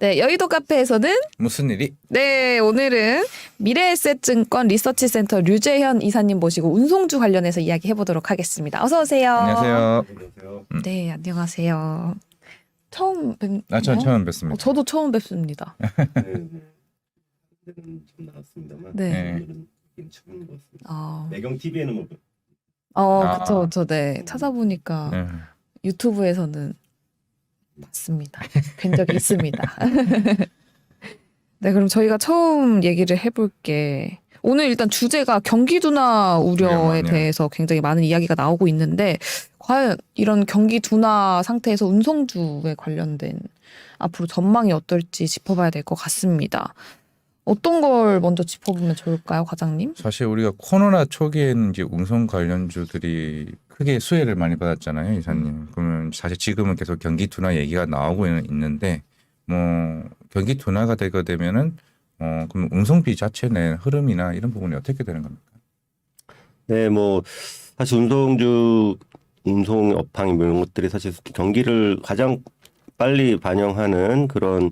네, 여의도 카페에서는 무슨 일이? 네, 오늘은 미래에셋증권 리서치센터 류재현 이사님 모시고 운송주 관련해서 이야기 해보도록 하겠습니다. 어서 오세요. 안녕하세요. 네, 안녕하세요. 처음 뵙나요? 전 처음 뵙습니다. 저도 처음 뵙습니다. 좀 나왔습니다만 네. 오늘은 처음인 것 같습니다. 매경 TV에는 뭐 그쵸, 네. 찾아보니까 네. 유튜브에서는 봤습니다. 뵌 적이 있습니다. 네, 그럼 저희가 처음 얘기를 해볼 게 오늘 일단 주제가 경기 둔화 우려에 네. 대해서 굉장히 많은 이야기가 나오고 있는데 과연 이런 경기 둔화 상태에서 운송주에 관련된 앞으로 전망이 어떨지 짚어봐야 될 것 같습니다. 어떤 걸 먼저 짚어보면 좋을까요, 과장님? 사실 우리가 코로나 초기에는 이제 운송 관련주들이 크게 수혜를 많이 받았잖아요, 이사님. 그러면 사실 지금은 계속 경기 둔화 얘기가 나오고 있는데 뭐 경기 둔화가 되게 되면은 그럼 운송비 자체 내 흐름이나 이런 부분이 어떻게 되는 겁니까? 네, 뭐 사실 운송 업황 이런 것들이 사실 경기를 가장 빨리 반영하는 그런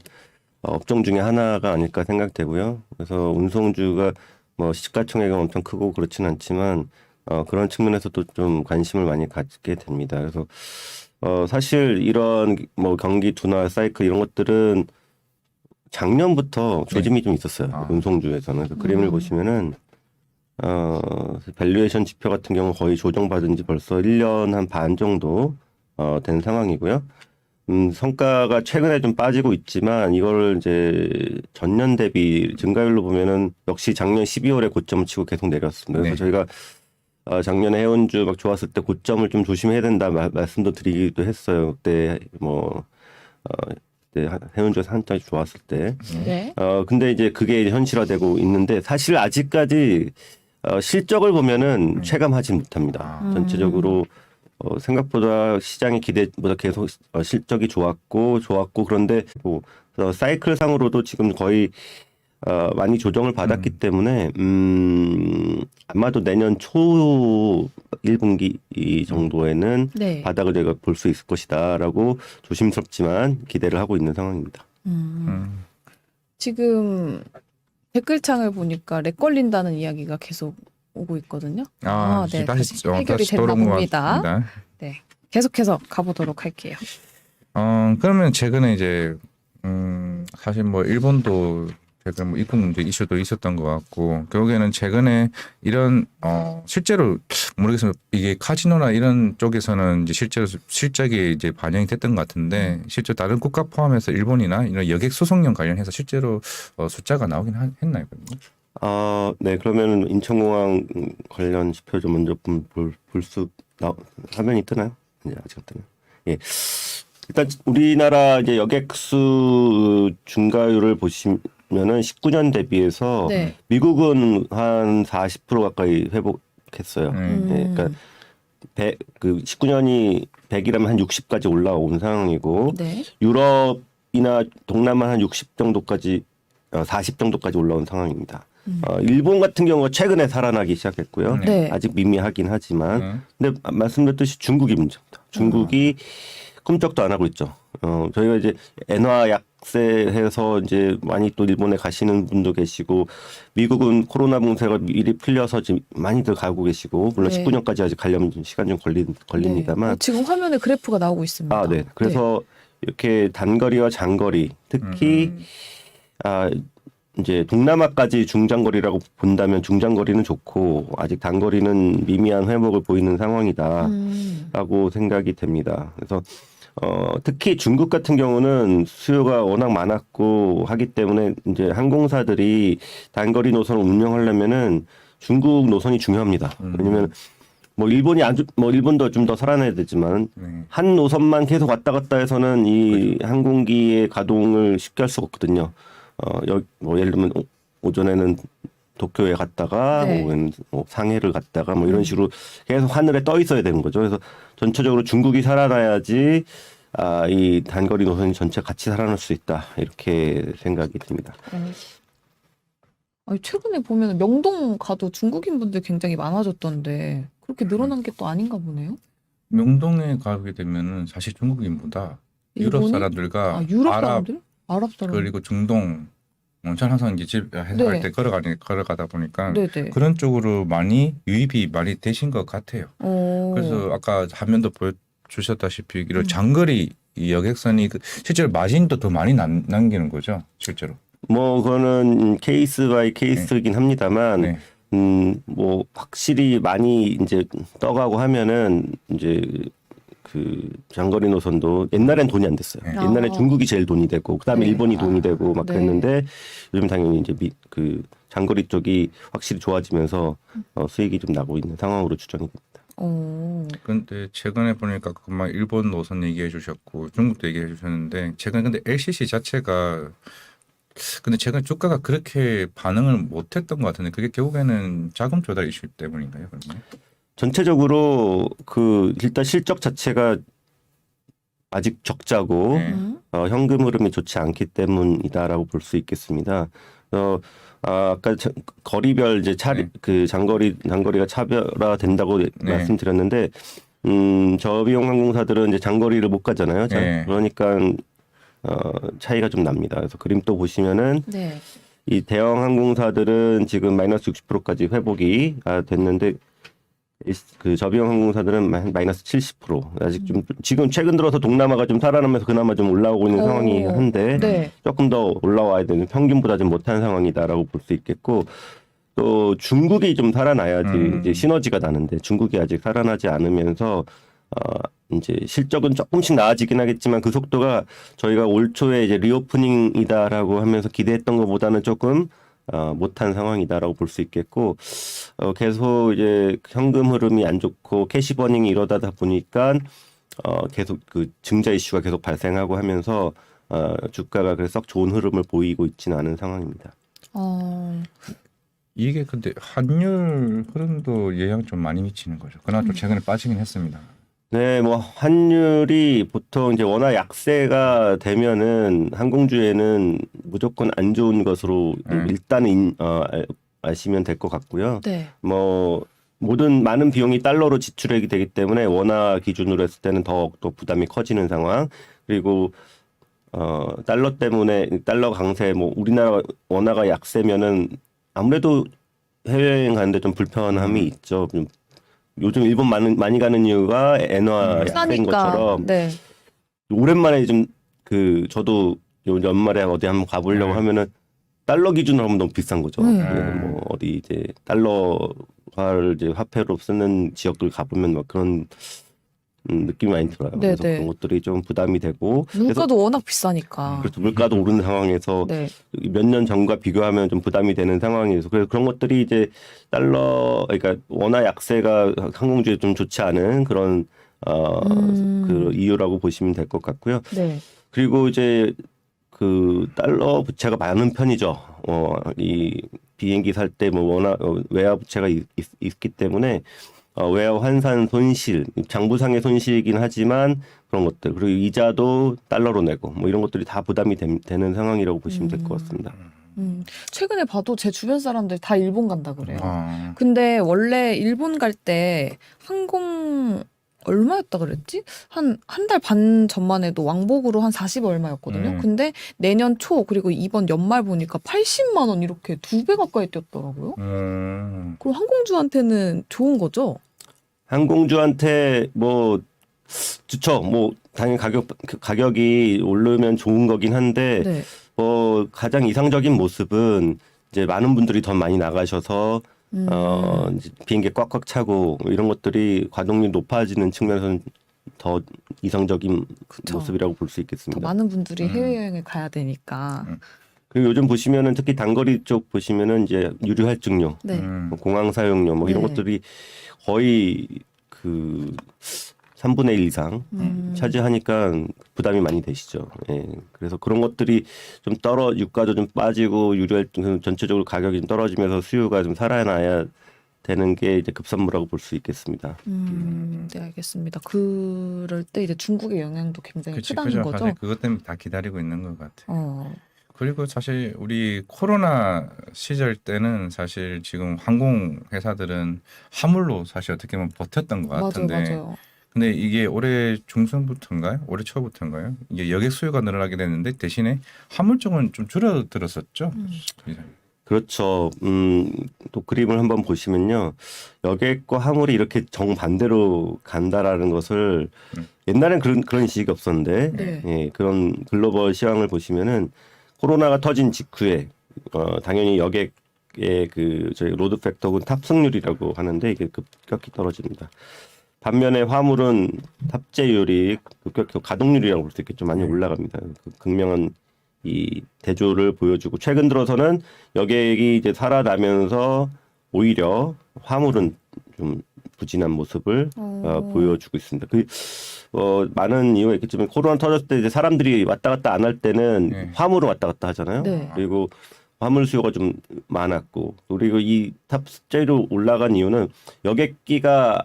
업종 중에 하나가 아닐까 생각되고요. 그래서 운송주가 뭐 시가총액이 엄청 크고 그렇지는 않지만 그런 측면에서도 좀 관심을 많이 갖게 됩니다. 그래서 사실 이런 뭐 경기 둔화 사이클 이런 것들은 작년부터 조짐이 좀 있었어요. 운송주에서는. 그래서 그림을 보시면은 밸류에이션 지표 같은 경우 거의 조정받은 지 벌써 1년 한 반 정도 된 상황이고요. 성과가 최근에 좀 빠지고 있지만 이걸 이제 전년 대비 증가율로 보면은 역시 작년 12월에 고점을 치고 계속 내렸습니다. 그래서 저희가 작년에 해운주 막 좋았을 때 고점을 좀 조심해야 된다 말씀도 드리기도 했어요. 그때 그때 해운주에서 한창 좋았을 때. 네. 근데 이제 그게 이제 현실화되고 있는데 사실 아직까지 실적을 보면은 체감하지 못합니다. 전체적으로 생각보다 시장의 기대보다 계속 실적이 좋았고 그런데 뭐 사이클상으로도 지금 거의 많이 조정을 받았기 때문에 아마도 내년 초 1분기 정도에는 네. 바닥을 저희가 볼 수 있을 것이다라고 조심스럽지만 기대를 하고 있는 상황입니다. 지금 댓글창을 보니까 렉 걸린다는 이야기가 계속 오고 있거든요. 네, 다시 해결이 됐나 봅니다. 네, 계속해서 가보도록 할게요. 그러면 최근에 이제 사실 뭐 일본도 최근 뭐 입국 문제 이슈도 있었던 것 같고 결국에는 최근에 이런 실제로 모르겠어요. 이게 카지노나 이런 쪽에서는 이제 실제로 실적이 이제 반영이 됐던 것 같은데 실제 다른 국가 포함해서 일본이나 이런 여객 수송령 관련해서 실제로 숫자가 나오긴 했나요? 네, 그러면 인천공항 관련 지표 좀 먼저 화면이 뜨나요? 이제 아직 안 뜨나요? 예. 일단 우리나라 이제 여객수 증가율을 보시면은 19년 대비해서 네. 미국은 한 40% 가까이 회복했어요. 예, 그러니까 19년이 100이라면 한 60까지 올라온 상황이고 네. 유럽이나 동남아 한 60 정도까지 40 정도까지 올라온 상황입니다. 일본 같은 경우가 최근에 살아나기 시작했고요. 네. 아직 미미하긴 하지만 근데 말씀드렸듯이 중국이 문제입니다. 중국이 꿈쩍도 안 하고 있죠. 저희가 이제 엔화 약세해서 이제 많이 또 일본에 가시는 분도 계시고 미국은 코로나 봉쇄가 미리 풀려서 지금 많이들 가고 계시고 물론 네. 19년까지 아직 가려면 시간 좀 걸립니다만 네. 지금 화면에 그래프가 나오고 있습니다. 네. 그래서 이렇게 단거리와 장거리 특히 이제 동남아까지 중장거리라고 본다면 중장거리는 좋고 아직 단거리는 미미한 회복을 보이는 상황이다라고 생각이 됩니다. 그래서 특히 중국 같은 경우는 수요가 워낙 많았고 하기 때문에 이제 항공사들이 단거리 노선을 운영하려면은 중국 노선이 중요합니다. 왜냐면 뭐 일본도 좀 더 살아나야 되지만 한 노선만 계속 왔다 갔다 해서는 이 항공기의 가동을 쉽게 할 수가 없거든요. 뭐 예를 들면 오전에는 도쿄에 갔다가 오후에는 뭐 상해를 갔다가 뭐 이런 식으로 계속 하늘에 떠 있어야 되는 거죠. 그래서 전체적으로 중국이 살아나야지 이 단거리 노선이 전체 같이 살아날 수 있다 이렇게 생각이 듭니다. 최근에 보면 명동 가도 중국인 분들 굉장히 많아졌던데 그렇게 늘어난 게 또 아닌가 보네요. 명동에 가게 되면은 사실 중국인보다 유럽 일본인? 사람들과 유럽 아랍 사람들? 아랍 사람. 그리고 중동 전 항상 이제 집 회사할 네. 때 걸어가다 보니까 네네. 그런 쪽으로 많이 유입이 많이 되신 것 같아요. 그래서 아까 화면도 보여주셨다시피 이런 장거리 이 여객선이 실제로 마진도 더 많이 남기는 거죠, 실제로. 뭐 그거는 케이스 바이 케이스이긴 합니다만 네. 뭐 확실히 많이 이제 떠가고 하면은 이제 그 장거리 노선도 옛날엔 돈이 안 됐어요. 네. 옛날에 중국이 제일 돈이 되고 그다음에 네. 일본이 돈이 되고 막 네. 그랬는데 요즘 당연히 이제 그 장거리 쪽이 확실히 좋아지면서 수익이 좀 나고 있는 상황으로 추정이 됩니다. 근데 최근에 보니까 금방 일본 노선 얘기해 주셨고 중국도 얘기해 주셨는데 최근 근데 LCC 자체가 근데 최근 주가가 그렇게 반응을 못했던 것 같은데 그게 결국에는 자금 조달 이슈 때문인가요, 그러면? 전체적으로 그 일단 실적 자체가 아직 적자고 네. 현금 흐름이 좋지 않기 때문이다라고 볼 수 있겠습니다. 아까 거리별 이제 네. 그 장거리가 차별화된다고 말씀드렸는데 저비용 항공사들은 이제 장거리를 못 가잖아요. 네. 그러니까 차이가 좀 납니다. 그래서 그림 또 보시면은 네. 이 대형 항공사들은 지금 마이너스 60%까지 회복이 됐는데 그 저비용 항공사들은 마이너스 70%. 아직 좀 지금 최근 들어서 동남아가 좀 살아나면서 그나마 좀 올라오고 있는 상황이 한데 네. 조금 더 올라와야 되는 평균보다 좀 못한 상황이다라고 볼 수 있겠고 또 중국이 좀 살아나야지 이제 시너지가 나는데 중국이 아직 살아나지 않으면서 이제 실적은 조금씩 나아지긴 하겠지만 그 속도가 저희가 올 초에 이제 리오프닝이다라고 하면서 기대했던 것보다는 조금 못한 상황이다라고 볼 수 있겠고 계속 이제 현금 흐름이 안 좋고 캐시버닝이 이러다 보니까 계속 그 증자 이슈가 계속 발생하고 하면서 주가가 그래서 썩 좋은 흐름을 보이고 있지는 않은 상황입니다. 이게 근데 환율 흐름도 영향 좀 많이 미치는 거죠. 그나마 좀 최근에 빠지긴 했습니다. 네, 뭐 환율이 보통 이제 워낙 약세가 되면은 항공주에는 무조건 안 좋은 것으로 일단은 아시면 될 것 같고요. 네. 뭐 많은 비용이 달러로 지출하게 되기 때문에 원화 기준으로 했을 때는 더욱더 부담이 커지는 상황. 그리고 달러 때문에 달러 강세 뭐 우리나라 원화가 약세면은 아무래도 해외여행 가는데 좀 불편함이 있죠. 요즘 일본 많이 가는 이유가 엔화 약세인 것처럼 네. 오랜만에 좀 저도 요 연말에 어디 한번 가보려고 하면은 달러 기준으로 하면 너무 비싼 거죠. 뭐 어디 이제 달러화를 이제 화폐로 쓰는 지역들 가보면 막 그런 느낌이 많이 들어요. 그래서 그런 것들이 좀 부담이 되고 물가도 워낙 비싸니까. 그래서 물가도 오르는 상황에서 네. 몇 년 전과 비교하면 좀 부담이 되는 상황이어서 그래서 그런 것들이 이제 그러니까 원화 약세가 항공주에 좀 좋지 않은 그런 그 이유라고 보시면 될 것 같고요. 네. 그리고 이제 그 달러 부채가 많은 편이죠. 이 비행기 살 때 뭐 워낙 외화 부채가 있기 때문에 외화 환산 손실, 장부상의 손실이긴 하지만 그런 것들 그리고 이자도 달러로 내고 뭐 이런 것들이 다 부담이 되는 상황이라고 보시면 될 것 같습니다. 최근에 봐도 제 주변 사람들이 다 일본 간다 그래요. 아. 근데 원래 일본 갈 때 항공 얼마였다 그랬지? 한 달 반 전만 해도 왕복으로 한 40 얼마였거든요. 근데 내년 초 그리고 이번 연말 보니까 80만 원 이렇게 2배 가까이 뛰었더라고요. 그럼 항공주한테는 좋은 거죠? 항공주한테 뭐 좋죠. 뭐 당연히 가격이 오르면 좋은 거긴 한데 네. 가장 이상적인 모습은 이제 많은 분들이 더 많이 나가셔서 이제 비행기 꽉꽉 차고 이런 것들이 가동률이 높아지는 측면에서는 더 이상적인 그쵸. 모습이라고 볼 수 더 있겠습니다. 많은 분들이 해외여행을 가야 되니까. 그리고 요즘 보시면은 특히 단거리 쪽 보시면은 이제 유류 할증료, 네. 뭐 공항 사용료 뭐 이런 네. 것들이 거의 그 3분의 1 이상 차지하니까 부담이 많이 되시죠. 예. 그래서 그런 것들이 좀 유가도 좀 빠지고 유류 할증 전체적으로 가격이 좀 떨어지면서 수요가 좀 살아나야 되는 게 이제 급선무라고 볼 수 있겠습니다. 네, 알겠습니다. 그럴 때 이제 중국의 영향도 굉장히 크다는 거죠. 사실 그것 때문에 다 기다리고 있는 것 같아요. 그리고 사실 우리 코로나 시절 때는 사실 지금 항공 회사들은 화물로 사실 어떻게 보면 버텼던 것 같은데 맞아요. 근데 이게 올해 중순부터인가요? 올해 초부터인가요? 이게 여객 수요가 늘어나게 됐는데 대신에 화물 쪽은 좀 줄어들었었죠. 그렇죠. 또 그림을 한번 보시면요. 여객과 화물이 이렇게 정반대로 간다라는 것을 옛날엔 그런 인식이 없었는데 네. 예, 그런 글로벌 시황을 보시면은 코로나가 터진 직후에 당연히 여객의 그 저희 로드 팩터군 탑승률이라고 하는데 이게 급격히 떨어집니다. 반면에 화물은 탑재율이 급격히 가동률이라고 볼 수 있겠죠. 많이 올라갑니다. 그 극명한 이 대조를 보여주고 최근 들어서는 여객이 이제 살아나면서 오히려 화물은 좀 부진한 모습을 보여주고 있습니다. 많은 이유가 있겠지만 코로나 터졌을 때 이제 사람들이 왔다 갔다 안 할 때는 네. 화물은 왔다 갔다 하잖아요. 네. 그리고 화물 수요가 좀 많았고 그리고 이 탑재로 올라간 이유는 여객기가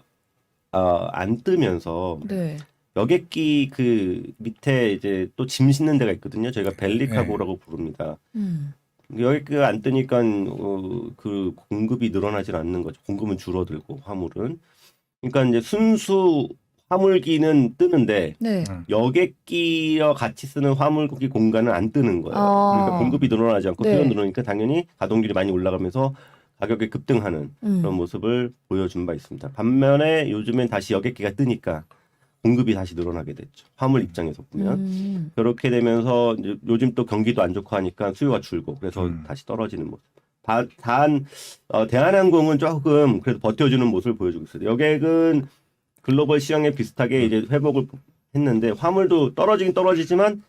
안 뜨면서 네. 여객기 그 밑에 이제 또 짐 싣는 데가 있거든요. 저희가 벨리카고라고 부릅니다. 여객기가 안 뜨니까 그 공급이 늘어나질 않는 거죠. 공급은 줄어들고 화물은. 그러니까 이제 순수 화물기는 뜨는데 네. 여객기와 같이 쓰는 화물기 공간은 안 뜨는 거예요. 아. 그러니까 공급이 늘어나지 않고 네. 수요 늘어나니까 당연히 가동률이 많이 올라가면서 가격이 급등하는 그런 모습을 보여준 바 있습니다. 반면에 요즘엔 다시 여객기가 뜨니까 공급이 다시 늘어나게 됐죠. 화물 입장에서 보면. 그렇게 되면서 이제 요즘 또 경기도 안 좋고 하니까 수요가 줄고 그래서 다시 떨어지는 모습. 대한항공은 조금 그래도 버텨주는 모습을 보여주고 있어요. 여객은 글로벌 시장에 비슷하게 이제 회복을 했는데 화물도 떨어지긴 떨어지지만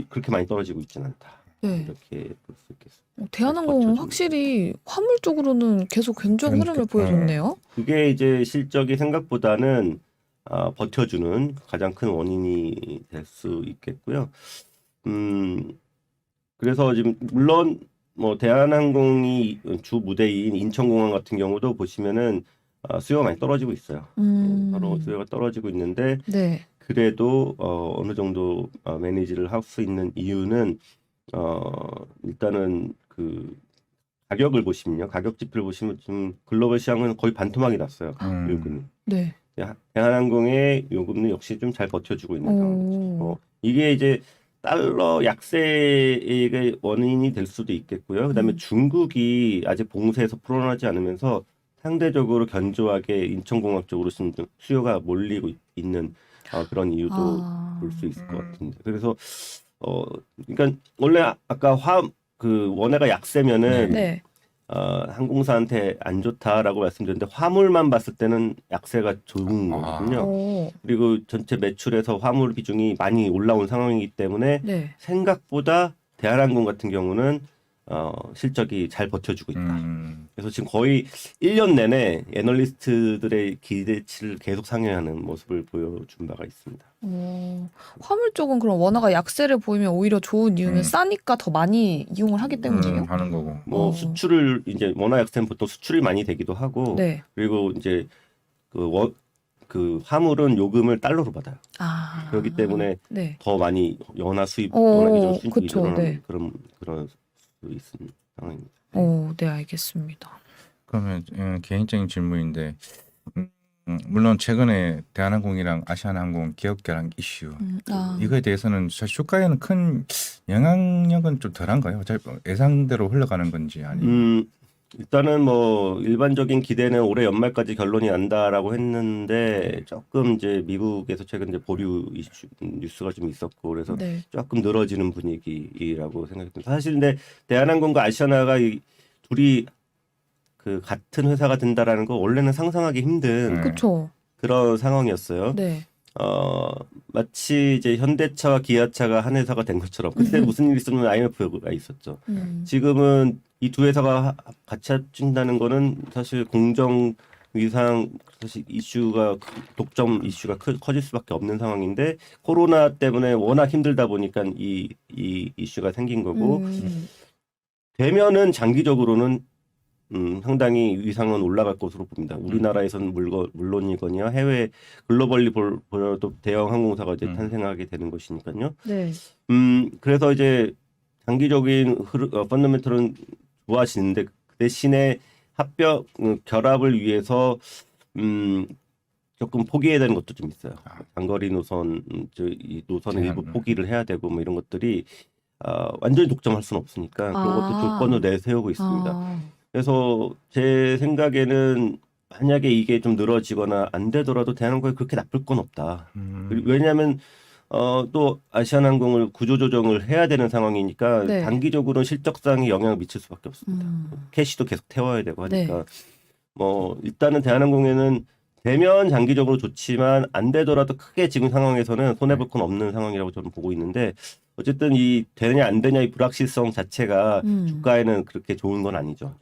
그렇게 많이 떨어지고 있지는 않다. 네. 이렇게 볼 수 있겠습니다. 대한항공은 버텨주는 확실히 화물 쪽으로는 계속 견조한 흐름을 보여줬네요. 그게 이제 실적이 생각보다는 버텨주는 가장 큰 원인이 될 수 있겠고요. 그래서 지금 물론 뭐 대한항공이 주 무대인 인천공항 같은 경우도 보시면은 수요가 많이 떨어지고 있어요. 바로 수요가 떨어지고 있는데 네. 그래도 어느 정도 매니지를 할 수 있는 이유는 일단은 그 가격을 보시면요. 가격 지표를 보시면 좀 글로벌 시장은 거의 반토막이 났어요. 요금이. 네. 대한항공의 요금은 역시 좀 잘 버텨주고 있는 상황이죠. 이게 이제 달러 약세의 원인이 될 수도 있겠고요. 그다음에 중국이 아직 봉쇄에서 풀어나지 않으면서 상대적으로 견조하게 인천공항 쪽으로 수요가 몰리고 있는 그런 이유도 볼 수 있을 것 같은데. 그래서 그러니까 원래 아까 그 원화가 약세면은 네. 항공사한테 안 좋다라고 말씀드렸는데 화물만 봤을 때는 약세가 좋은 거거든요. 그리고 전체 매출에서 화물 비중이 많이 올라온 상황이기 때문에 네. 생각보다 대한항공 같은 경우는 실적이 잘 버텨주고 있다. 그래서 지금 거의 1년 내내 애널리스트들의 기대치를 계속 상회하는 모습을 보여준 바가 있습니다. 화물 쪽은 그럼 원화가 약세를 보이면 오히려 좋은 이유는 싸니까 더 많이 이용을 하기 때문이에요? 하는 거고. 뭐 수출을 이제 원화 약세는 보통 수출이 많이 되기도 하고 네. 그리고 이제 그 화물은 요금을 달러로 받아요. 그렇기 때문에 네. 더 많이 원화 수입, 원화 이전 수입이 그쵸, 일어나는 네. 그런 수 있는 상황입니다. 네, 알겠습니다. 그러면 개인적인 질문인데 물론 최근에 대한항공이랑 아시아나항공 기업 결항 이슈 이거에 대해서는 사실 주가에는 큰 영향력은 좀 덜한가요? 어차피 예상대로 흘러가는 건지 아니면 일단은 뭐 일반적인 기대는 올해 연말까지 결론이 난다라고 했는데 조금 이제 미국에서 최근 이제 보류 이슈 뉴스가 좀 있었고 그래서 네. 조금 늘어지는 분위기라고 생각했습니다. 사실 근데 대한항공과 아시아나가 둘이 그 같은 회사가 된다라는 거 원래는 상상하기 힘든 그렇죠. 그런 상황이었어요. 네. 마치 이제 현대차와 기아차가 한 회사가 된 것처럼 그때 무슨 일이 있었냐면 IMF가 있었죠. 지금은 이 두 회사가 같이 합친다는 거는 사실 공정 위상 사실 이슈가 독점 이슈가 커질 수밖에 없는 상황인데 코로나 때문에 워낙 힘들다 보니까 이 이슈가 생긴 거고 되면은 장기적으로는 상당히 위상은 올라갈 것으로 봅니다. 우리나라에서는 물론이거니와 해외 글로벌리 보여도 대형 항공사가 이제 탄생하게 되는 것이니까요. 네. 그래서 이제 장기적인 펀더멘털은 좋아지는데 그 대신에 결합을 위해서 조금 포기해야 되는 것도 좀 있어요. 장거리 노선 이 노선을 일부 포기를 해야 되고 뭐 이런 것들이 완전히 독점할 수는 없으니까 그런 것도 조건을 내세우고 있습니다. 아. 그래서 제 생각에는 만약에 이게 좀 늘어지거나 안 되더라도 대한항공이 그렇게 나쁠 건 없다. 왜냐하면 또 아시아나항공을 구조조정을 해야 되는 상황이니까 네. 단기적으로는 실적상에 영향을 미칠 수밖에 없습니다. 캐시도 계속 태워야 되고 하니까 네. 뭐 일단은 대한항공에는 되면 장기적으로 좋지만 안 되더라도 크게 지금 상황에서는 손해볼 건 없는 상황이라고 저는 보고 있는데 어쨌든 이 되냐 안 되냐 이 불확실성 자체가 주가에는 그렇게 좋은 건 아니죠.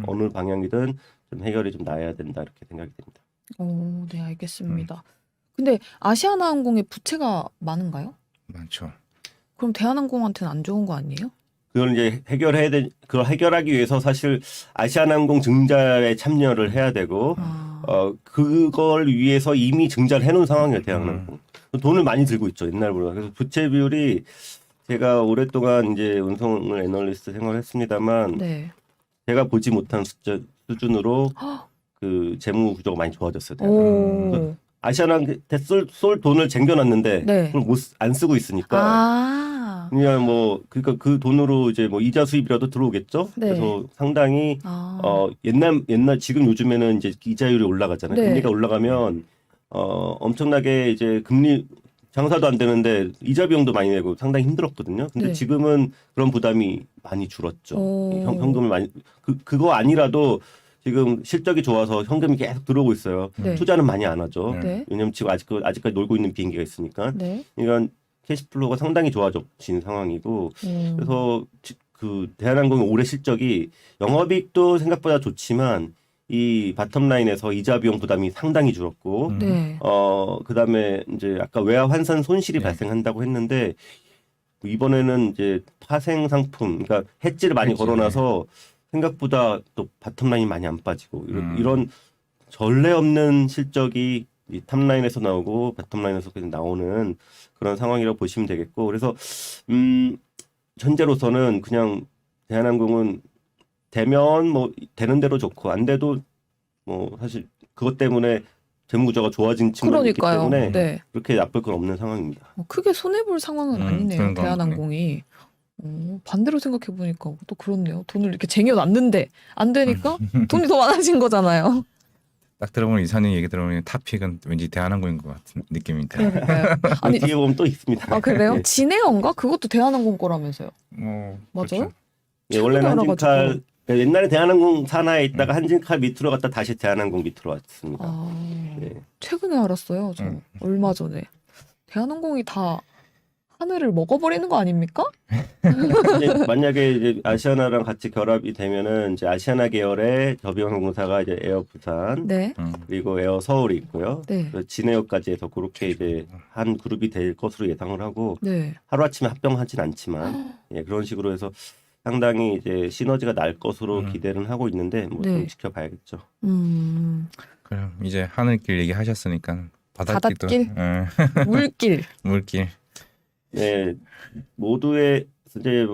어느 방향이든 좀 해결이 좀 나야 된다 이렇게 생각이 됩니다. 오, 네, 알겠습니다. 근데 아시아나항공의 부채가 많은가요? 많죠. 그럼 대한항공한테는 안 좋은 거 아니에요? 그걸 이제 그걸 해결하기 위해서 사실 아시아나항공 증자에 참여를 해야 되고 그걸 위해서 이미 증자를 해놓은 상황이에요 대한항공. 돈을 많이 들고 있죠 옛날보다. 그래서 부채 비율이 제가 오랫동안 이제 운송을 애널리스트 생활했습니다만 네. 제가 보지 못한 수준으로 그 재무 구조가 많이 좋아졌어요. 대한항공. 오. 아시아나한테 쏠 돈을 쟁겨놨는데 네. 그걸 안 쓰고 있으니까. 아. 그냥 뭐 그러니까 그 돈으로 이제 뭐 이자 수입이라도 들어오겠죠. 네. 그래서 상당히 아. 옛날 지금 요즘에는 이제 이자율이 올라가잖아요. 네. 금리가 올라가면 엄청나게 이제 금리 장사도 안 되는데 이자 비용도 많이 내고 상당히 힘들었거든요. 근데 네. 지금은 그런 부담이 많이 줄었죠. 오. 현금을 많이 그거 아니라도 지금 실적이 좋아서 현금이 계속 들어오고 있어요. 네. 투자는 많이 안 하죠. 네. 왜냐면 지금 아직까지 놀고 있는 비행기가 있으니까. 네. 그러니까 캐시플로우가 상당히 좋아진 상황이고 그래서 그 대한항공의 올해 실적이 영업이익도 생각보다 좋지만 이 바텀라인에서 이자 비용 부담이 상당히 줄었고 네. 그다음에 이제 아까 외화 환산 손실이 네. 발생한다고 했는데 이번에는 이제 파생 상품 그러니까 해지를 많이 해지, 걸어놔서 생각보다 또 바텀라인이 많이 안 빠지고 이런 전례 없는 실적이 이 탑라인에서 나오고 바텀라인에서 그냥 나오는 그런 상황이라고 보시면 되겠고 그래서 현재로서는 그냥 대한항공은 되면 뭐 되는 대로 좋고 안 돼도 뭐 사실 그것 때문에 재무구조가 좋아진 측면이 있기 그러니까요. 때문에 네. 그렇게 나쁠 건 없는 상황입니다. 크게 손해볼 상황은 아니네요. 그런 건 대한항공이. 반대로 생각해 보니까 또 그렇네요. 돈을 이렇게 쟁여놨는데 안 되니까 돈이 더 많아진 거잖아요. 딱 들어보면 이사님 얘기 들어보면 탑픽은 왠지 대한항공인 것 같은 느낌인데. 그러니까요. 아니, 뒤에 보면 또 있습니다. 아 그래요? 네. 진에어인가? 그것도 대한항공 거라면서요. 뭐 맞아요? 그렇죠. 예, 원래는 최근에 한진칼 옛날에 대한항공 산하에 있다가 한진칼 밑으로 갔다 다시 대한항공 밑으로 왔습니다. 네. 최근에 알았어요. 저 얼마 전에 대한항공이 다 하늘을 먹어버리는 거 아닙니까? 이제 만약에 이제 아시아나랑 같이 결합이 되면은 이제 아시아나 계열의 저비용항공사가 이제 에어 부산 네. 그리고 에어 서울이 있고요. 네. 그래서 진에어까지 해서 그렇게 이제 한 그룹이 될 것으로 예상을 하고 네. 하루아침에 합병하진 않지만 예, 그런 식으로 해서 상당히 이제 시너지가 날 것으로 기대는 하고 있는데 뭐 좀 네. 지켜봐야겠죠. 그럼 이제 하늘길 얘기하셨으니까 바닷길도 바닷길? 물길. 물길. 네, 모두의 이제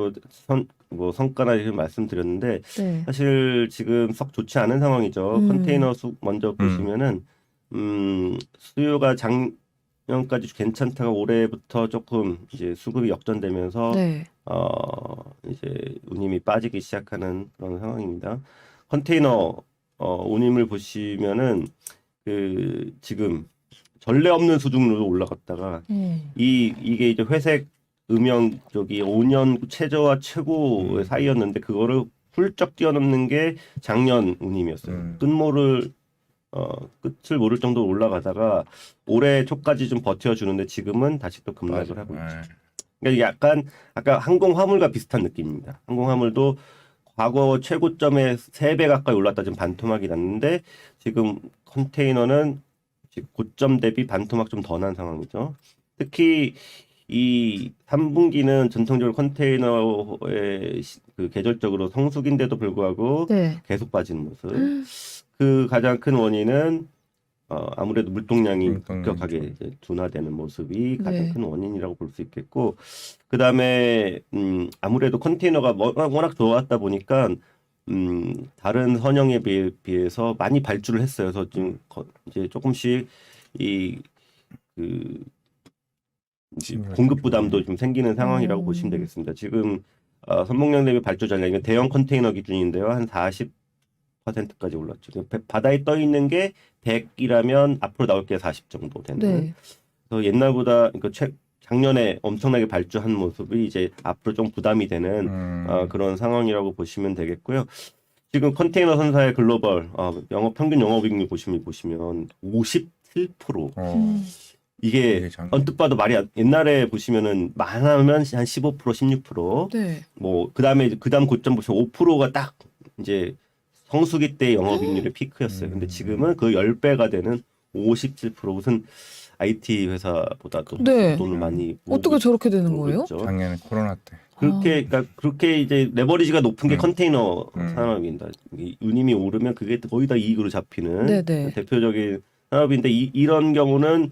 뭐 성과나 이렇게 말씀드렸는데 네. 사실 지금 썩 좋지 않은 상황이죠. 컨테이너 수 먼저 보시면은 수요가 작년까지 괜찮다가 올해부터 조금 이제 수급이 역전되면서 네. 이제 운임이 빠지기 시작하는 그런 상황입니다. 컨테이너 운임을 보시면은 그 지금 전례 없는 수준으로 올라갔다가 이게 이제 회색 음영 쪽이 5년 최저와 최고의 사이였는데 그거를 훌쩍 뛰어넘는 게 작년 운임이었어요. 끝을 모를 정도로 올라가다가 올해 초까지 좀 버텨주는데 지금은 다시 또 급락을 하고 있죠. 그러니까 약간 아까 항공화물과 비슷한 느낌입니다. 항공화물도 과거 최고점에 3배 가까이 올랐다 지금 반토막이 났는데 지금 컨테이너는 고점 대비 반토막 좀 더 난 상황이죠. 특히 이 3분기는 전통적으로 컨테이너의 그 계절적으로 성수기인데도 불구하고 네. 계속 빠지는 모습. 그 가장 큰 원인은 아무래도 물동량이 급격하게 이제 둔화되는 모습이 가장 네. 큰 원인이라고 볼 수 있겠고, 그 다음에 아무래도 컨테이너가 워낙 좋았다 보니까 다른 선형에 비해서 많이 발주를 했어요. 그래서 지금 이제 조금씩 이그 공급 부담도 좀 생기는 상황이라고 보시면 되겠습니다. 지금 선봉량 대비 발주 전량이 대형 컨테이너 기준인데요. 한 40%까지 올랐죠. 바다에 떠 있는 게 100이라면 앞으로 나올 게 40 정도 되는. 네. 그래서 옛날보다 그러니까 작년에 엄청나게 발주한 모습이 이제 앞으로 좀 부담이 되는 그런 상황이라고 보시면 되겠고요. 지금 컨테이너 선사의 글로벌 평균 영업이익률 보시면 57%. 이게 언뜻 봐도 말이 옛날에 보시면은 많으면 한 15%, 16%. 네. 뭐 그다음 고점 보시면 5%가 딱 이제 성수기 때 영업이익률의 피크였어요. 근데 지금은 그 10배가 되는 57%. 무슨 IT 회사보다도 네. 돈을 많이 어떻게 저렇게 되는 거예요? 있죠. 작년에 코로나 때. 그러니까 그렇게 이제 레버리지가 높은 게 컨테이너 음. 산업입니다. 운임이 오르면 그게 거의 다 이익으로 잡히는 네네. 대표적인 산업인데 이런 경우는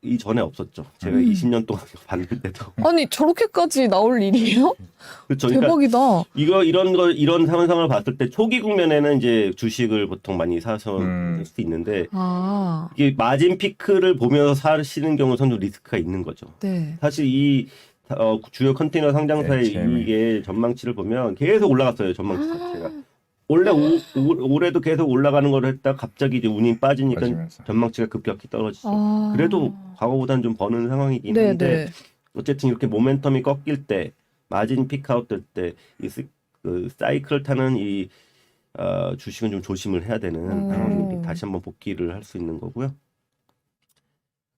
이전에 없었죠. 제가 20년 동안 봤는데도. 아니 저렇게까지 나올 일이에요? 그렇죠. 그러니까 대박이다. 이런 상황을 봤을 때 초기 국면에는 이제 주식을 보통 많이 사서 할 수 있는데 이게 마진 피크를 보면서 사시는 경우는 좀 리스크가 있는 거죠. 네. 사실 이 주요 컨테이너 상장사의 재미. 이익의 전망치를 보면 계속 올라갔어요. 전망치 자체가. 원래 올해도 계속 올라가는 걸 했다 갑자기 이제 운이 빠지니까 빠지면서. 전망치가 급격히 떨어지죠. 그래도 과거보다는 좀 버는 상황이긴 한데 네네. 어쨌든 이렇게 모멘텀이 꺾일 때 마진 피크아웃 될 때 그 사이클을 타는 이 주식은 좀 조심을 해야 되는 상황이 다시 한번 복귀를 할 수 있는 거고요.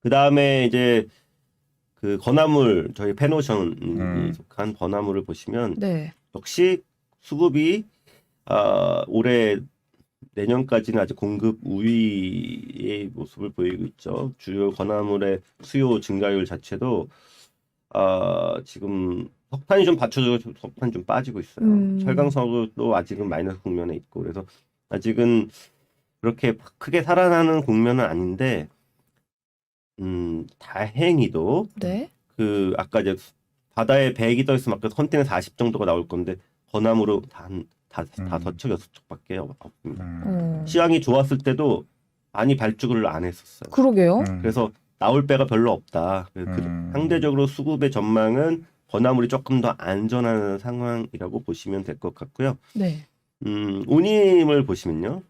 그 다음에 이제 그 건화물 저희 페노션이 속한 건화물을 보시면 네. 역시 수급이 올해 내년까지는 아직 공급 우위의 모습을 보이고 있죠. 주요 건화물의 수요 증가율 자체도 지금 석탄이 좀 받쳐줘서 석탄이 좀 빠지고 있어요. 철강석도 아직은 마이너스 국면에 있고 그래서 아직은 그렇게 크게 살아나는 국면은 아닌데 다행히도 네. 그 아까 이제 바다에 100이 떠 있으면 아까 컨테이너 40 정도가 나올 건데 건화물은 다 5척 6척밖에 없습니다. 시황이 좋았을 때도 많이 발주를 안 했었어요. 그러게요. 그래서 나올 배가 별로 없다. 상대적으로 수급의 전망은 건화물이 조금 더 안전한 상황이라고 보시면 될 것 같고요. 네. 운임을 보시면요.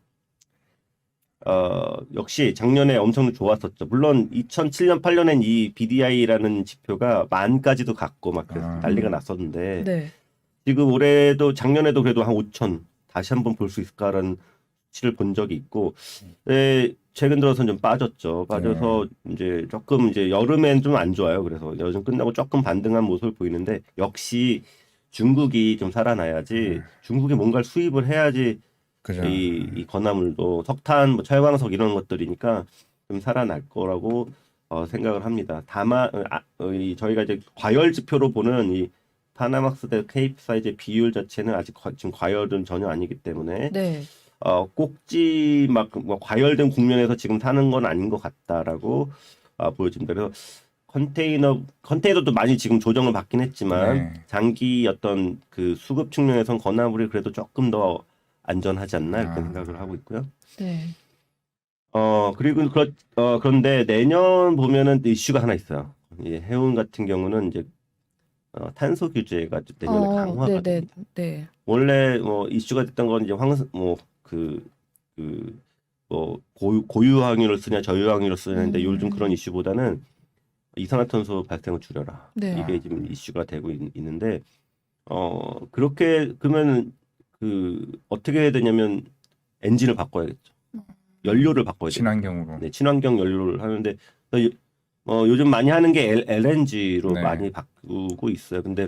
역시 작년에 엄청 좋았었죠. 물론 2007년, 8년엔 이 BDI라는 지표가 10,000까지도 갔고 막 그래서 난리가 났었는데 네. 지금 올해도 작년에도 그래도 한 5,000 다시 한번 볼 수 있을까라는 수치를 본 적이 있고 최근 들어서는 좀 빠졌죠. 빠져서 이제 조금 이제 여름엔 좀 안 좋아요. 그래서 여름 끝나고 조금 반등한 모습을 보이는데 역시 중국이 좀 살아나야지 중국이 뭔가를 수입을 해야지 그죠. 이 건화물도 석탄, 뭐 철광석 이런 것들이니까 좀 살아날 거라고 생각을 합니다. 다만 저희가 이제 과열 지표로 보는 이 파나막스 대 케이프사이즈의 비율 자체는 아직 지금 과열은 전혀 아니기 때문에 네. 꼭지 뭐 과열된 국면에서 지금 사는 건 아닌 것 같다라고 보여집니다. 그래서 컨테이너도 많이 지금 조정을 받긴 했지만 장기 어떤 그 수급 측면에선 건화물이 그래도 조금 더 안전하지 않나 이렇게 생각을 하고 있고요. 네. 그리고 그런데 내년 보면은 이슈가 하나 있어요. 해운 같은 경우는 이제 탄소 규제가 내년에 강화가 됩니다. 네. 원래 뭐 이슈가 됐던 건 이제 고유황유를 쓰냐 저유황유를 쓰냐인데 요즘 그런 이슈보다는 이산화탄소 발생을 줄여라. 네. 이게 지금 이슈가 되고 있는데 그렇게 그러면 어떻게 해야 되냐면 엔진을 바꿔야겠죠. 연료를 바꿔야 돼요. 친환경으로. 네, 친환경 연료를 하는데 요즘 많이 하는 게 LNG로 네. 많이 바꾸고 있어요. 근데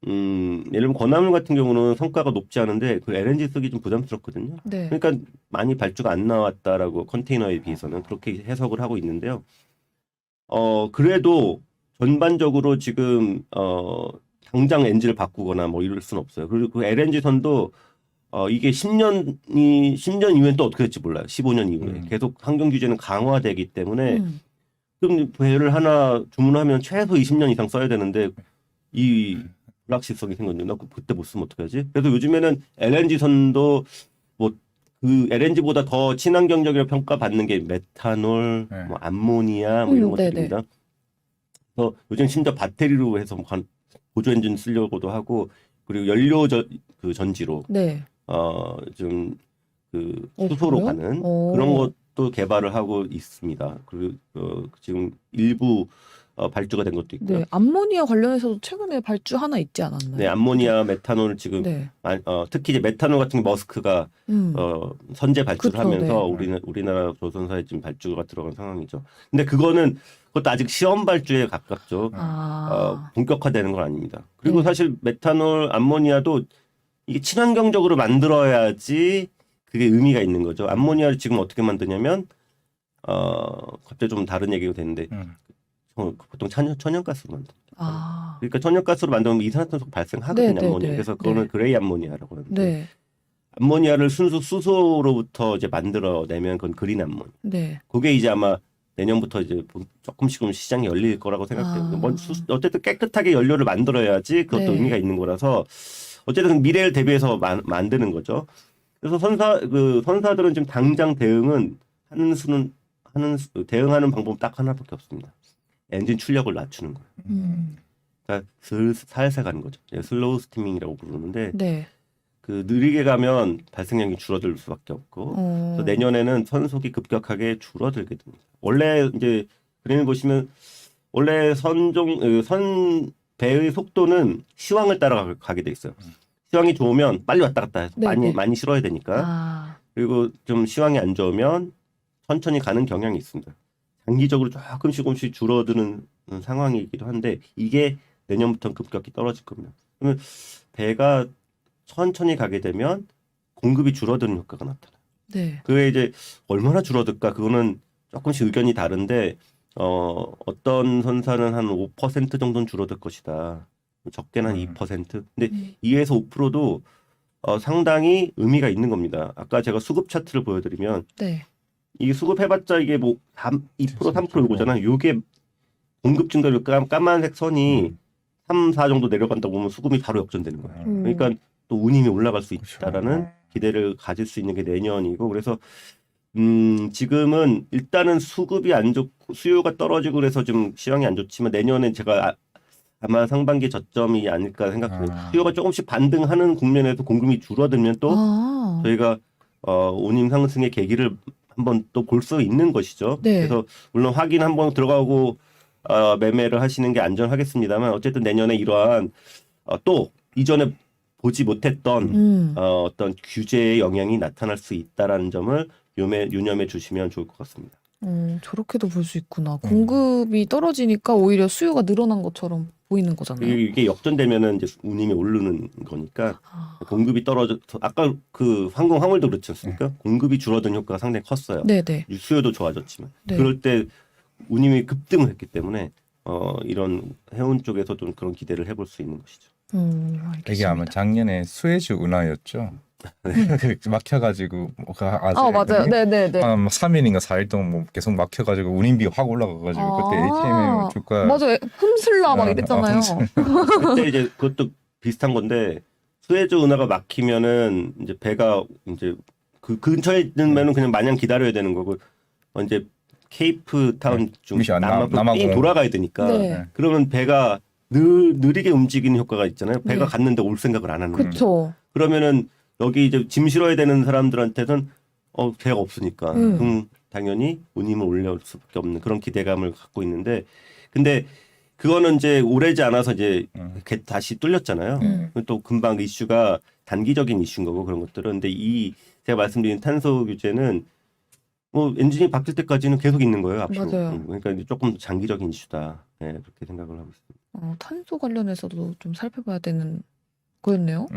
예를 들면 건화물 같은 경우는 성과가 높지 않은데 그 LNG 쓰기 좀 부담스럽거든요. 네. 그러니까 많이 발주가 안 나왔다라고 컨테이너에 비해서는 그렇게 해석을 하고 있는데요. 그래도 전반적으로 지금 당장 엔진을 바꾸거나 뭐 이럴 수는 없어요. 그리고 그 LNG 선도 이게 10년 이후엔 또 어떻게 될지 몰라요. 15년 이후에 계속 환경 규제는 강화되기 때문에 그럼 배를 하나 주문하면 최소 20년 이상 써야 되는데 이 불확실성이 생겼는데 나 그때 못 쓰면 어떡하지? 그래서 요즘에는 LNG 선도 뭐 그 LNG보다 더 친환경적이라고 평가받는 게 메탄올, 네. 뭐 암모니아 뭐 이런 네네. 것들입니다. 그래서 요즘 심지어 배터리로 해서 보조 엔진 쓰려고도 하고 그리고 연료 그 전지로 네. 좀 그 어, 수소로 그래요? 가는 어. 그런 것도 개발을 하고 있습니다. 그리고 지금 일부 발주가 된 것도 있고요. 네. 암모니아 관련해서도 최근에 발주 하나 있지 않았나요? 네, 암모니아, 메탄올 지금 네. 특히 이제 메탄올 같은 게 머스크가 선제 발주를 그쵸, 하면서 네. 우리나라 조선사에 지금 발주가 들어간 상황이죠. 근데 그것도 아직 시험 발주에 가깝죠. 본격화되는 건 아닙니다. 그리고 네. 사실 메탄올, 암모니아도 이게 친환경적으로 만들어야지 그게 의미가 있는 거죠. 암모니아를 지금 어떻게 만드냐면 갑자기 좀 다른 얘기가 되는데 보통 천연가스로 만듭니다. 그러니까 천연가스로 만들면 이산화탄소가 발생하거든요. 네, 암모니아. 네, 그래서 그거는 네. 그레이 암모니아라고 하는데 네. 암모니아를 순수 수소로부터 이제 만들어내면 그건 그린 암모니아. 네. 그게 이제 아마 내년부터 이제 조금씩은 시장이 열릴 거라고 생각돼요. 어쨌든 깨끗하게 연료를 만들어야지 그것도 네. 의미가 있는 거라서 어쨌든 미래를 대비해서 만드는 거죠. 그래서 선사들은 지금 당장 대응하는 방법은 딱 하나밖에 없습니다. 엔진 출력을 낮추는 거예요. 그러니까 살살 가는 거죠. 슬로우 스티밍이라고 부르는데 네. 그 느리게 가면 발생량이 줄어들 수밖에 없고 그래서 내년에는 선속이 급격하게 줄어들게 됩니다. 원래 이제 그림을 보시면 원래 배의 속도는 시황을 따라가게 돼 있어요. 시황이 좋으면 빨리 왔다 갔다 해서 네, 많이 실어야 되니까 그리고 좀 시황이 안 좋으면 천천히 가는 경향이 있습니다. 장기적으로 조금씩 줄어드는 상황이기도 한데 이게 내년부터는 급격히 떨어질 겁니다. 그러면 배가 천천히 가게 되면 공급이 줄어드는 효과가 나타나요. 네. 그게 이제 얼마나 줄어들까? 그거는 조금씩 의견이 다른데 어떤 선사는 한 5% 정도는 줄어들 것이다. 적게는 한 2%. 근데 2에서 5%도 상당히 의미가 있는 겁니다. 아까 제가 수급 차트를 보여드리면 네. 이게 수급해봤자 이게 뭐 2% 3% 이거잖아요. 이게 공급 증가율 까만색 선이 3, 4 정도 내려간다고 보면 수급이 바로 역전되는 거예요. 그러니까 또 운임이 올라갈 수 있다라는 기대를 가질 수 있는 게 내년이고 그래서 지금은 일단은 수급이 안 좋고 수요가 떨어지고 그래서 좀 시황이 안 좋지만 내년엔 제가 아마 상반기 저점이 아닐까 생각합니다. 수요가 조금씩 반등하는 국면에서 공급이 줄어들면 또 저희가 운임 상승의 계기를 한번 또 볼 수 있는 것이죠. 네. 그래서 물론 확인 한번 들어가고 매매를 하시는 게 안전하겠습니다만 어쨌든 내년에 이러한 또 이전에 보지 못했던 어떤 규제의 영향이 나타날 수 있다라는 점을 유념해 주시면 좋을 것 같습니다. 저렇게도 볼 수 있구나. 공급이 떨어지니까 오히려 수요가 늘어난 것처럼 보이는 거잖아요. 이게 역전되면은 이제 운임이 오르는 거니까 공급이 아까 그 화물도 그렇지 않습니까? 공급이 줄어든 효과가 상당히 컸어요. 네네. 수요도 좋아졌지만 네. 그럴 때 운임이 급등을 했기 때문에 이런 해운 쪽에서도 그런 기대를 해볼 수 있는 것이죠. 알겠습니다. 이게 아마 작년에 수에즈 운하였죠. 막혀가지고 맞아요. 네네네. 한 3일인가 4일 동안 뭐 계속 막혀가지고 운임비 확 올라가가지고 그때 HMM 주가 맞아요. 흠슬라 막 이랬잖아요. 그때 이제 그것도 비슷한 건데 수에즈 운하가 막히면은 이제 배가 이제 그 근처에 있으면은 그냥 마냥 기다려야 되는 거고 이제 케이프 타운 중 남아공 돌아가야 되니까 네. 그러면 배가 느리게 움직이는 효과가 있잖아요. 배가 네. 갔는데 올 생각을 안 하는 거예요. 그렇죠. 그러면은 여기 이제 짐 실어야 되는 사람들한테는 배가 없으니까 그럼 당연히 운임을 올려올 수밖에 없는 그런 기대감을 갖고 있는데 근데 그거는 이제 오래지 않아서 이제 다시 뚫렸잖아요. 또 금방 이슈가 단기적인 이슈인 거고 그런 것들은 근데 제가 말씀드린 탄소 규제는 뭐 엔진이 바뀔 때까지는 계속 있는 거예요. 앞으로. 맞아요. 그러니까 이제 조금 장기적인 이슈다. 네, 그렇게 생각을 하고 있습니다. 탄소 관련해서도 좀 살펴봐야 되는 거였네요.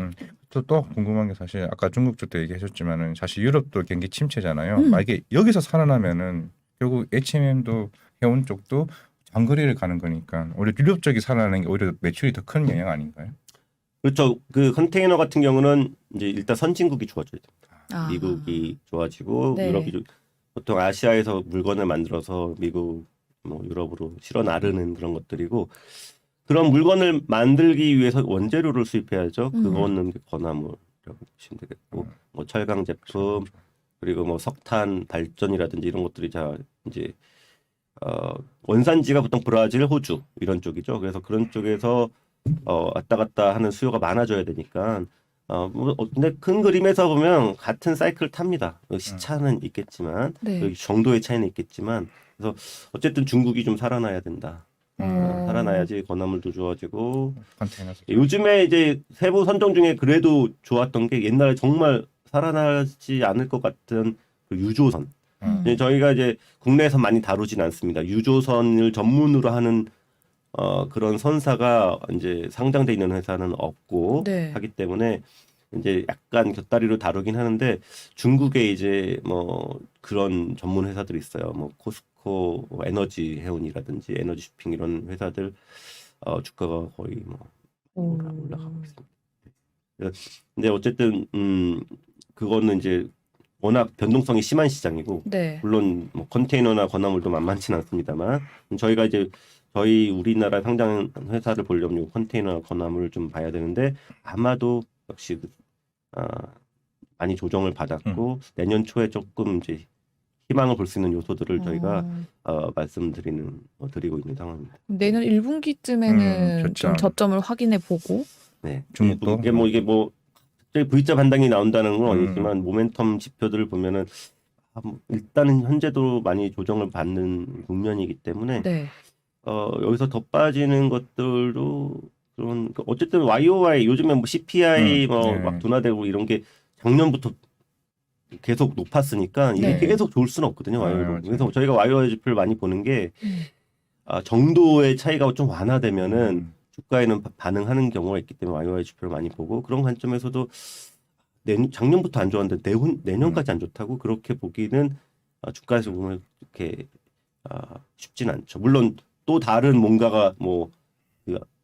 또 궁금한 게 사실 아까 중국 쪽도 얘기하셨지만은 사실 유럽도 경기 침체잖아요. 만약에 여기서 살아나면은 결국 H&M도 해운 쪽도 장거리를 가는 거니까 오히려 유럽 쪽이 살아나는 게 오히려 매출이 더 큰 영향 아닌가요? 그렇죠. 그 컨테이너 같은 경우는 이제 일단 선진국이 좋아져야 됩니다. 미국이 좋아지고 네. 유럽이 보통 아시아에서 물건을 만들어서 미국, 뭐 유럽으로 실어 나르는 그런 것들이고 그런 물건을 만들기 위해서 원재료를 수입해야죠. 그거는 건화물이라고 보시면 되겠고 뭐 철강 제품, 그리고 뭐 석탄 발전이라든지 이런 것들이 다 이제 원산지가 보통 브라질, 호주 이런 쪽이죠. 그래서 그런 쪽에서 왔다 갔다 하는 수요가 많아져야 되니까 근데 큰 그림에서 보면 같은 사이클 탑니다. 시차는 있겠지만 네. 정도의 차이는 있겠지만 그래서 어쨌든 중국이 좀 살아나야 된다. 살아나야지 건화물도 좋아지고 컨테이너. 요즘에 이제 세부 선정 중에 그래도 좋았던 게 옛날에 정말 살아나지 않을 것 같은 그 유조선. 이제 저희가 이제 국내에서 많이 다루진 않습니다. 유조선을 전문으로 하는 그런 선사가 이제 상장돼 있는 회사는 없고 네. 하기 때문에 이제 약간 곁다리로 다루긴 하는데 중국에 이제 뭐 그런 전문 회사들이 있어요. 뭐 코스코 에너지 해운이라든지 에너지 쇼핑 이런 회사들 주가가 거의 뭐 올라가고 있습니다. 근데 어쨌든 그거는 이제 워낙 변동성이 심한 시장이고 네. 물론 뭐 컨테이너나 건화물도 만만치는 않습니다만 저희가 이제 저희 우리나라 상장 회사를 보려면 컨테이너 건화물을 좀 봐야 되는데 아마도 역시 많이 조정을 받았고 내년 초에 조금 이제 희망을 볼 수 있는 요소들을 저희가 드리고 있는 상황입니다. 내년 1분기쯤에는 좀 저점. 저점을 확인해 보고. 네. 중국도? 이게 뭐 갑자기 V자 반등이 나온다는 건 아니지만 모멘텀 지표들을 보면은 일단은 현재도 많이 조정을 받는 국면이기 때문에 네. 여기서 더 빠지는 것들도 그런 어쨌든 YOY 요즘에 뭐 CPI 뭐 막 둔화되고 이런 게 작년부터 계속 높았으니까 이게 네. 계속 좋을 수는 없거든요. YOY로. 맞아요. 그래서 저희가 YOY 지표를 많이 보는 게 정도의 차이가 좀 완화되면은 주가에는 반응하는 경우가 있기 때문에 YOY 지표를 많이 보고 그런 관점에서도 작년부터 안 좋았는데 내년까지 안 좋다고 그렇게 보기는 주가에서 보면 이렇게 쉽진 않죠. 물론 또 다른 뭔가가 뭐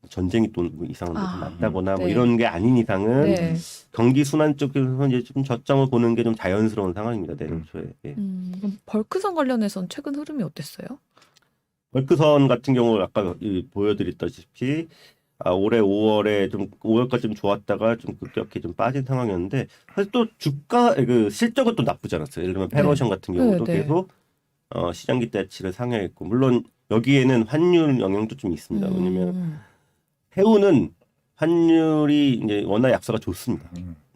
전쟁이 또 이상한 데 났다거나 뭐 네. 이런 게 아닌 이상은 네. 경기 순환 쪽에서 이제 좀 저점을 보는 게 좀 자연스러운 상황입니다. 내년 초에. 예. 그럼 벌크선 관련해서는 최근 흐름이 어땠어요? 벌크선 같은 경우 아까 보여드렸다시피 올해 5월에 좀 5월까지 좀 좋았다가 좀 급격히 좀 빠진 상황이었는데 사실 또 주가 그 실적은 또 나쁘지 않았어요. 예를 들면 페로션 같은 경우도 네, 네. 계속 시장 기대치를 상회했고 물론 여기에는 환율 영향도 좀 있습니다. 왜냐면 해운은 환율이 이제 워낙 약세가 좋습니다.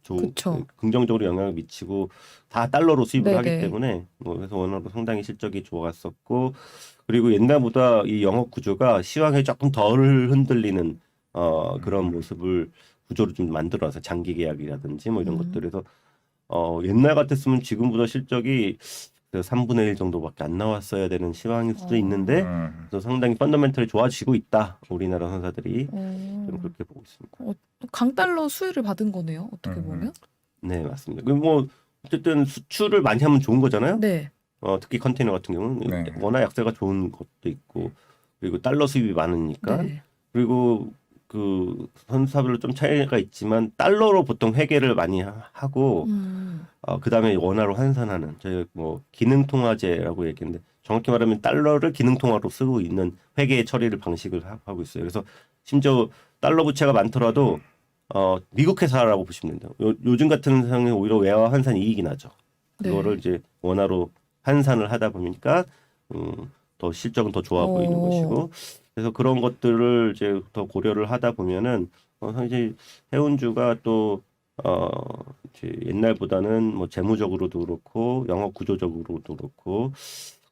그쵸. 긍정적으로 영향을 미치고 다 달러로 수입을 네네. 하기 때문에 그래서 원화로 상당히 실적이 좋았었고 그리고 옛날보다 이 영업 구조가 시황에 조금 덜 흔들리는 그런 모습을 구조를 좀 만들어서 장기 계약이라든지 뭐 이런 것들에서 옛날 같았으면 지금보다 실적이 3분의 1 정도밖에 안 나왔어야 되는 시황일 수도 있는데 그래서 상당히 펀더멘털이 좋아지고 있다. 우리나라 선사들이 좀 그렇게 보고 있습니다. 강달러 수혜를 받은 거네요. 어떻게 보면. 네, 맞습니다. 뭐 어쨌든 수출을 많이 하면 좋은 거잖아요. 네. 특히 컨테이너 같은 경우는 네. 워낙 약세가 좋은 것도 있고 그리고 달러 수입이 많으니까 네. 그리고 그 선사별로 좀 차이가 있지만 달러로 보통 회계를 많이 하고 그다음에 원화로 환산하는 저희 뭐 기능통화제라고 얘기했는데 정확히 말하면 달러를 기능통화로 쓰고 있는 회계 처리를 방식을 하고 있어요. 그래서 심지어 달러 부채가 많더라도 미국 회사라고 보시면 됩니다. 요즘 같은 상황에 오히려 외화 환산 이익이 나죠. 그거를 네. 이제 원화로 환산을 하다 보니까 더 실적은 더 좋아 보이는 것이고 그래서 그런 것들을 이제 더 고려를 하다 보면은 사실 해운주가 또 이제 옛날보다는 뭐 재무적으로도 그렇고 영업 구조적으로도 그렇고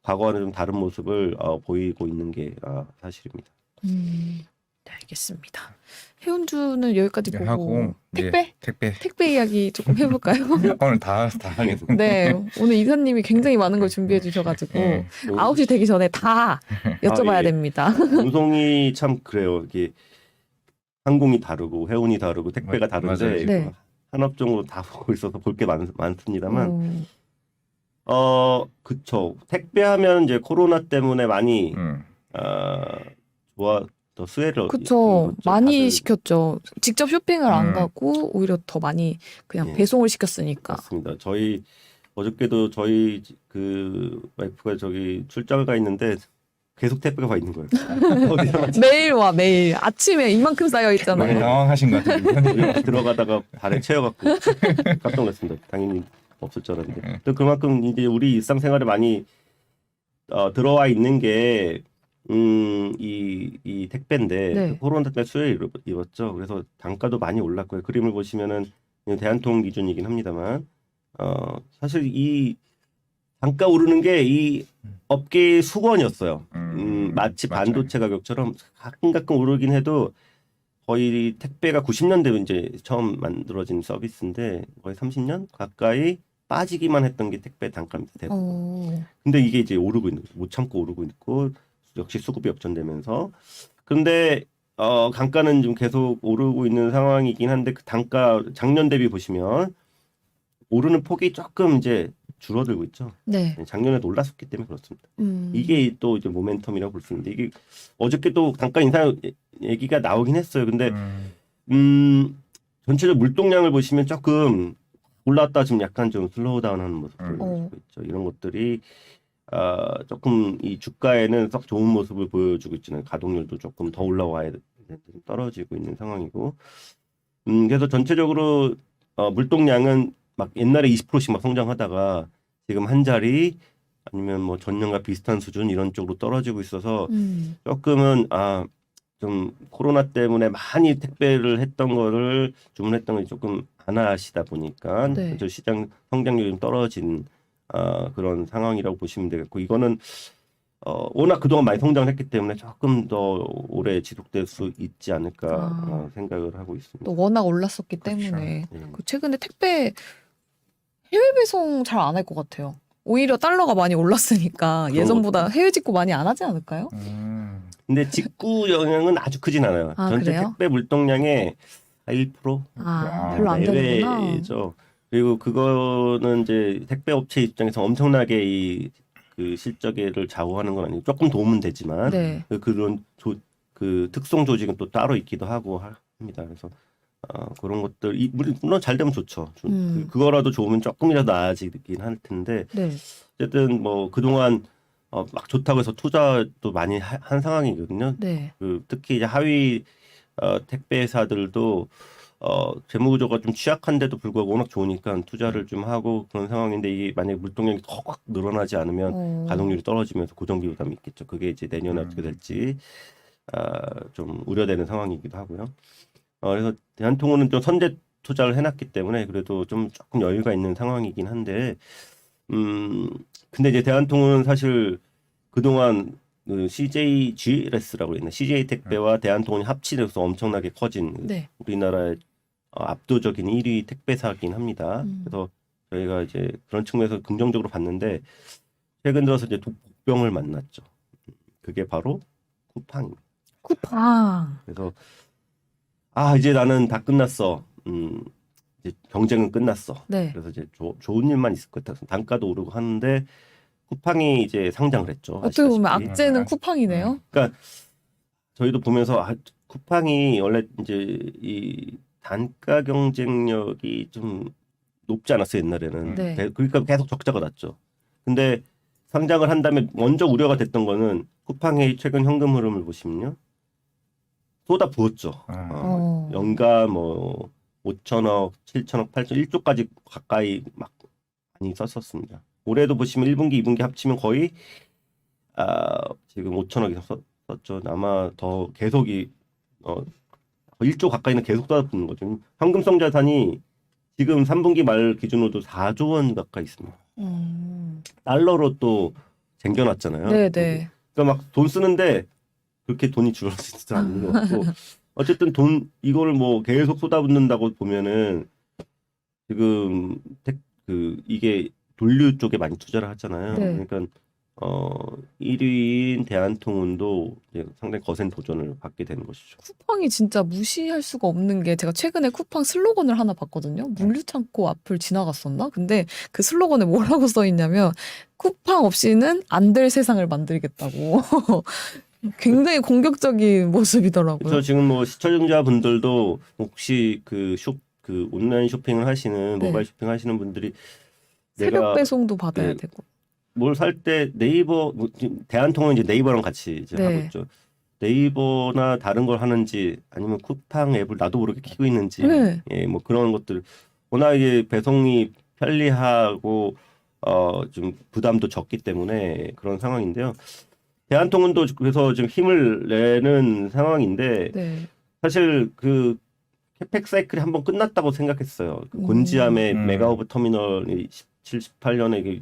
과거와는 좀 다른 모습을 보이고 있는 게 사실입니다. 네, 알겠습니다. 해운주는 여기까지 보고 하고 택배? 택배 택배 이야기 조금 해볼까요? 오늘 다 하겠습니다. 네, 오늘 이사님이 굉장히 많은 걸 준비해 주셔가지고 네. 9시 되기 전에 다 여쭤봐야 예. 됩니다. 운송이 참 그래요. 이게 항공이 다르고 해운이 다르고 택배가 다른데 맞아요. 네. 한 업종으로 다 보고 있어서 볼 게 많습니다만 그쵸. 택배하면 이제 코로나 때문에 많이 더 수혜를 그쵸. 입었죠. 많이 다들. 시켰죠. 직접 쇼핑을 안 가고 오히려 더 많이 그냥 예. 배송을 시켰으니까. 맞습니다. 저희 어저께도 저희 그 와이프가 저기 출장을 가 있는데 계속 택배가 와 있는 거예요. 어디서 매일 와 매일. 아침에 이만큼 쌓여 많이 있잖아요. 당황하신 것 같은데. 들어가다가 발에 채여갖고 깜짝 놀랐습니다. 당연히 없을 줄 알았는데 또 그만큼 이제 우리 일상생활에 많이 들어와 있는 게 이 택배인데 네. 코로나 때문에 수혜를 입었죠. 그래서 단가도 많이 올랐고요. 그림을 보시면은 대한통운 기준이긴 합니다만 사실 이 단가 오르는 게 이 업계의 수건이었어요. 마치 맞아요. 반도체 가격처럼 가끔 오르긴 해도 거의 택배가 90년대 이제 처음 만들어진 서비스인데 거의 30년 가까이 빠지기만 했던 게 택배 단가입니다. 대부분. 근데 이게 이제 오르고 있는 거죠. 못 참고 오르고 있고 역시 수급이 역전되면서 근데 단가는 좀 계속 오르고 있는 상황이긴 한데 그 단가 작년 대비 보시면 오르는 폭이 조금 이제 줄어들고 있죠. 네. 작년에도 올랐었기 때문에 그렇습니다. 음. 이게 또 이제 모멘텀이라고 볼 수 있는데 이게 어저께 또 단가 인상 얘기가 나오긴 했어요. 근데 전체적 물동량을 보시면 조금 올랐다 지금 약간 좀 슬로우 다운하는 모습을 보여주고 있죠. 이런 것들이 조금 이 주가에는 썩 좋은 모습을 보여주고 있지는 가동률도 조금 더 올라와야 되는데 떨어지고 있는 상황이고 그래서 전체적으로 물동량은 막 옛날에 20%씩 막 성장하다가 지금 한 자리 아니면 뭐 전년과 비슷한 수준 이런 쪽으로 떨어지고 있어서 조금은 좀 코로나 때문에 많이 택배를 했던 거를 주문했던 걸 조금 안 하시다 보니까 네. 저 시장 성장률이 좀 떨어진 그런 상황이라고 보시면 되겠고 이거는 워낙 그동안 많이 성장했기 때문에 조금 더 오래 지속될 수 있지 않을까 생각을 하고 있습니다. 또 워낙 올랐었기 그렇죠. 때문에 네. 최근에 택배 해외 배송 잘 안 할 것 같아요. 오히려 달러가 많이 올랐으니까 그런 예전보다 해외 직구 많이 안 하지 않을까요? 근데 직구 영향은 아주 크진 않아요. 전체 그래요? 택배 물동량의 1%? 별로 안 되는구나. 내외죠. 그리고 그거는 이제 택배 업체 입장에서 엄청나게 그 실적을 좌우하는 건 아니고 조금 도움은 되지만 네. 그런 그 특성 조직은 또 따로 있기도 하고 합니다. 그래서 그런 것들 물론 잘 되면 좋죠. 그거라도 좋으면 조금이라도 나아지긴 할 텐데 네. 어쨌든 뭐 그동안 막 좋다고 해서 투자도 많이 한 상황이거든요. 네. 특히 이제 하위 택배사들도 재무구조가 좀 취약한데도 불구하고 워낙 좋으니까 투자를 좀 하고 그런 상황인데 이게 만약에 물동량이 더 확 늘어나지 않으면 가동률이 떨어지면서 고정비 부담이 있겠죠. 그게 이제 내년에 어떻게 될지 좀 우려되는 상황이기도 하고요. 그래서 대한통운은 좀 선제 투자를 해놨기 때문에 그래도 좀 조금 여유가 있는 상황이긴 한데 근데 이제 대한통운은 사실 그동안 그 CJGLS라고 있는 CJ 택배와 대한통운이 합치돼서 엄청나게 커진 네. 우리나라의 압도적인 1위 택배사긴 합니다. 그래서 저희가 이제 그런 측면에서 긍정적으로 봤는데 최근 들어서 이제 복병을 만났죠. 그게 바로 쿠팡입니다. 쿠팡. 그래서 이제 나는 다 끝났어. 이제 경쟁은 끝났어. 네. 그래서 이제 좋은 일만 있을 것 같아서 단가도 오르고 하는데 쿠팡이 이제 상장을 했죠. 어떻게 보면 아시다시피. 악재는 쿠팡이네요. 그러니까 저희도 보면서 쿠팡이 원래 이제 이 단가 경쟁력이 좀 높지 않았어요 옛날에는. 네. 그러니까 계속 적자가 났죠. 근데 상장을 한 다음에 먼저 우려가 됐던 거는 쿠팡의 최근 현금 흐름을 보시면요. 쏟아 부었죠. 연간 뭐 5천억, 7천억, 8천억, 1조까지 가까이 막 많이 썼었습니다. 올해도 보시면 1분기, 2분기 합치면 거의 지금 5천억 이상 썼죠. 아마 더 계속이 1조 가까이는 계속 쏟아붓는 거죠. 현금성 자산이 지금 3분기 말 기준으로도 4조 원 가까이 있습니다. 달러로 또 쟁겨놨잖아요. 네네. 그러니까 막 돈 쓰는데 그렇게 돈이 줄어들지도 않는 것 같고 어쨌든 이거를 뭐 계속 쏟아붓는다고 보면은 지금 이게 돈류 쪽에 많이 투자를 하잖아요. 네. 그러니까 1위인 대한통운도 이제 상당히 거센 도전을 받게 되는 것이죠. 쿠팡이 진짜 무시할 수가 없는 게 제가 최근에 쿠팡 슬로건을 하나 봤거든요. 물류창고 앞을 지나갔었나? 근데 그 슬로건에 뭐라고 써 있냐면 쿠팡 없이는 안 될 세상을 만들겠다고. 굉장히 공격적인 모습이더라고요. 그래서 지금 뭐 시청자분들도 혹시 그 온라인 쇼핑을 하시는 네. 모바일 쇼핑 하시는 분들이 새벽 배송도 받아야 네. 되고. 뭘 살 때 네이버 대한통운 이제 네이버랑 같이 이제 네. 하고 있죠. 네이버나 다른 걸 하는지 아니면 쿠팡 앱을 나도 모르게 키고 있는지 네. 뭐 그런 것들 워낙 이게 배송이 편리하고 좀 부담도 적기 때문에 그런 상황인데요. 대한통운도 그래서 지금 힘을 내는 상황인데 네. 사실 그 캐펙 사이클이 한번 끝났다고 생각했어요. 그 곤지암의 메가허브 터미널이 78년에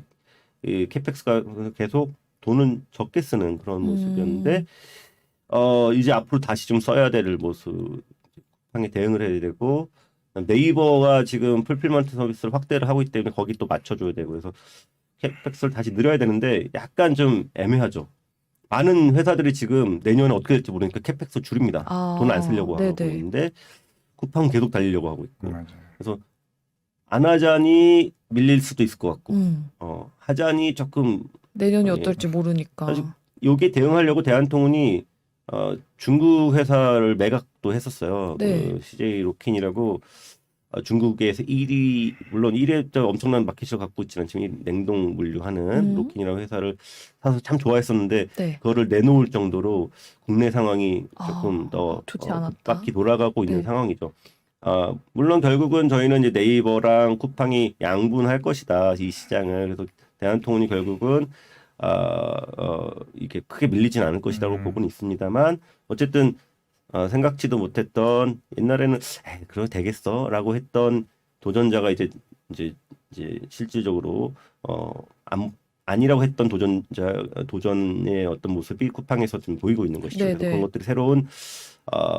이 캐펙스가 계속 돈은 적게 쓰는 그런 모습이었는데 이제 앞으로 다시 좀 써야 될 모습 상에 대응을 해야 되고 네이버가 지금 풀필먼트 서비스를 확대를 하고 있기 때문에 거기 또 맞춰줘야 되고 그래서 캐펙스를 다시 늘려야 되는데 약간 좀 애매하죠. 많은 회사들이 지금 내년에 어떻게 될지 모르니까 캐펙스 줄입니다. 돈 안 쓰려고 하고 네네. 있는데 쿠팡은 계속 달리려고 하고 있고 맞아요. 그래서 안 하자니 밀릴 수도 있을 것 같고 음. 하자니 조금 내년이 예. 어떨지 모르니까. 사실 여기에 대응하려고 대한통운이 중국 회사를 매각도 했었어요. 네. 그 CJ 로킨이라고 중국에서 1위 물론 1위 엄청난 마켓을 갖고 있지는 지금 냉동 물류하는 로킨이라는 회사를 사서 참 좋아했었는데 네. 그거를 내놓을 정도로 국내 상황이 조금 더 좋지 않았다. 바퀴 돌아가고 있는 네. 상황이죠. 물론 결국은 저희는 이제 네이버랑 쿠팡이 양분할 것이다 이 시장을 그래서 대한통운이 결국은 이게 크게 밀리진 않을 것이라고 보고는 있습니다만 어쨌든 생각지도 못했던 옛날에는 그래도 되겠어라고 했던 도전자가 이제 실질적으로 아니라고 했던 도전의 어떤 모습이 쿠팡에서 좀 보이고 있는 것이죠. 네네. 그래서 그런 것들이 새로운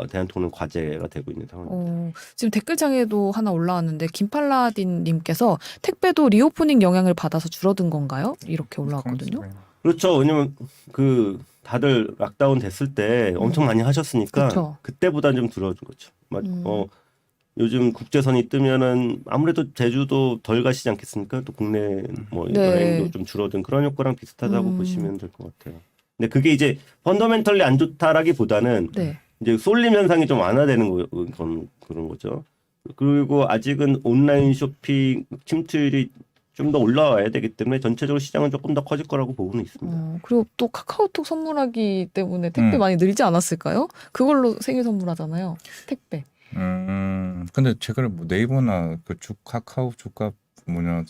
대한통운 과제가 되고 있는 상황입니다. 지금 댓글창에도 하나 올라왔는데 김팔라딘님께서 택배도 리오프닝 영향을 받아서 줄어든 건가요? 이렇게 올라왔거든요. 그렇죠. 왜냐면 그 다들 락다운 됐을 때 엄청 많이 하셨으니까 그쵸. 그때보다 좀 줄어든 거죠. 요즘 국제선이 뜨면은 아무래도 제주도 덜 가시지 않겠습니까? 또 국내 뭐 네. 여행도 좀 줄어든 그런 효과랑 비슷하다고 보시면 될 것 같아요. 근데 그게 이제 펀더멘털리 안 좋다라기보다는 네. 이제 쏠림 현상이 좀 완화되는 그런 거죠. 그리고 아직은 온라인 쇼핑 침투율이 좀 더 올라와야 되기 때문에 전체적으로 시장은 조금 더 커질 거라고 보고는 있습니다. 그리고 또 카카오톡 선물하기 때문에 택배 많이 늘지 않았을까요? 그걸로 생일 선물하잖아요. 택배. 근데 제가 뭐 네이버나 그 카카오 주가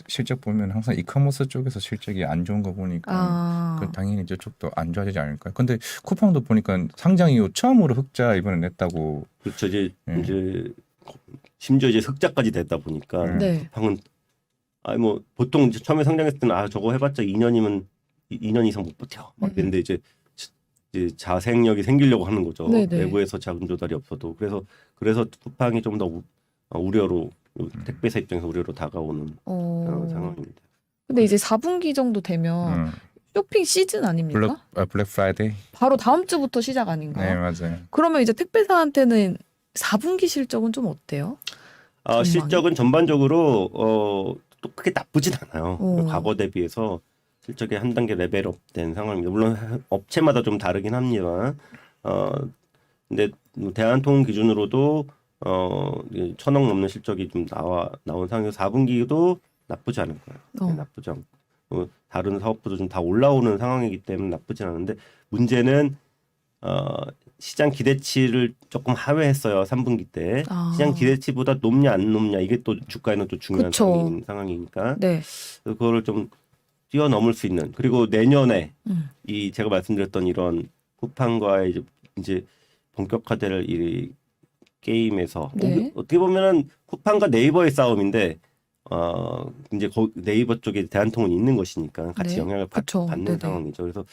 실적 보면 항상 이커머스 쪽에서 실적이 안 좋은 거 보니까 그 당연히 저쪽도 안 좋아지지 않을까요? 근데 쿠팡도 보니까 상장 이후 처음으로 흑자 이번에 냈다고. 그렇죠. 이제 심지어 이제 흑자까지 됐다 보니까 네. 쿠팡은 뭐 보통 이제 처음에 상장했을 때는 저거 해봤자 2년이면 2년 이상 못 버텨 막 이랬는데 이제 자생력이 생기려고 하는 거죠. 네네. 내부에서 자금 조달이 없어도 그래서 쿠팡이 좀 더 우려로 택배사 입장에서 우려로 다가오는 상황입니다. 근데 이제 4분기 정도 되면 쇼핑 시즌 아닙니까? 블랙 프라이데이. 바로 다음 주부터 시작 아닌가요? 네, 맞아요. 그러면 이제 택배사한테는 4분기 실적은 좀 어때요? 실적은 전반적으로 또 크게 나쁘진 않아요. 오. 과거 대비해서 실적이 한 단계 레벨업된 상황입니다. 물론 업체마다 좀 다르긴 합니다만, 근데 대한통운 기준으로도 1,000억 넘는 실적이 좀 나온 상황에서 4분기도 나쁘지 않을 거예요. 네, 나쁘지 않고 다른 사업부도 좀 다 올라오는 상황이기 때문에 나쁘진 않은데 문제는 시장 기대치를 조금 하회했어요. 3분기 때. 시장 기대치보다 높냐 안 높냐 이게 또 주가에는 또 중요한 상황이니까. 네. 그거를 좀 뛰어넘을 수 있는 그리고 내년에 이 제가 말씀드렸던 이런 쿠팡과의 이제 본격화될 이 게임에서 네. 어떻게 보면은 쿠팡과 네이버의 싸움인데 이제 네이버 쪽에 대한통운이 있는 것이니까 같이 네. 영향을 받는 네네. 상황이죠. 그래서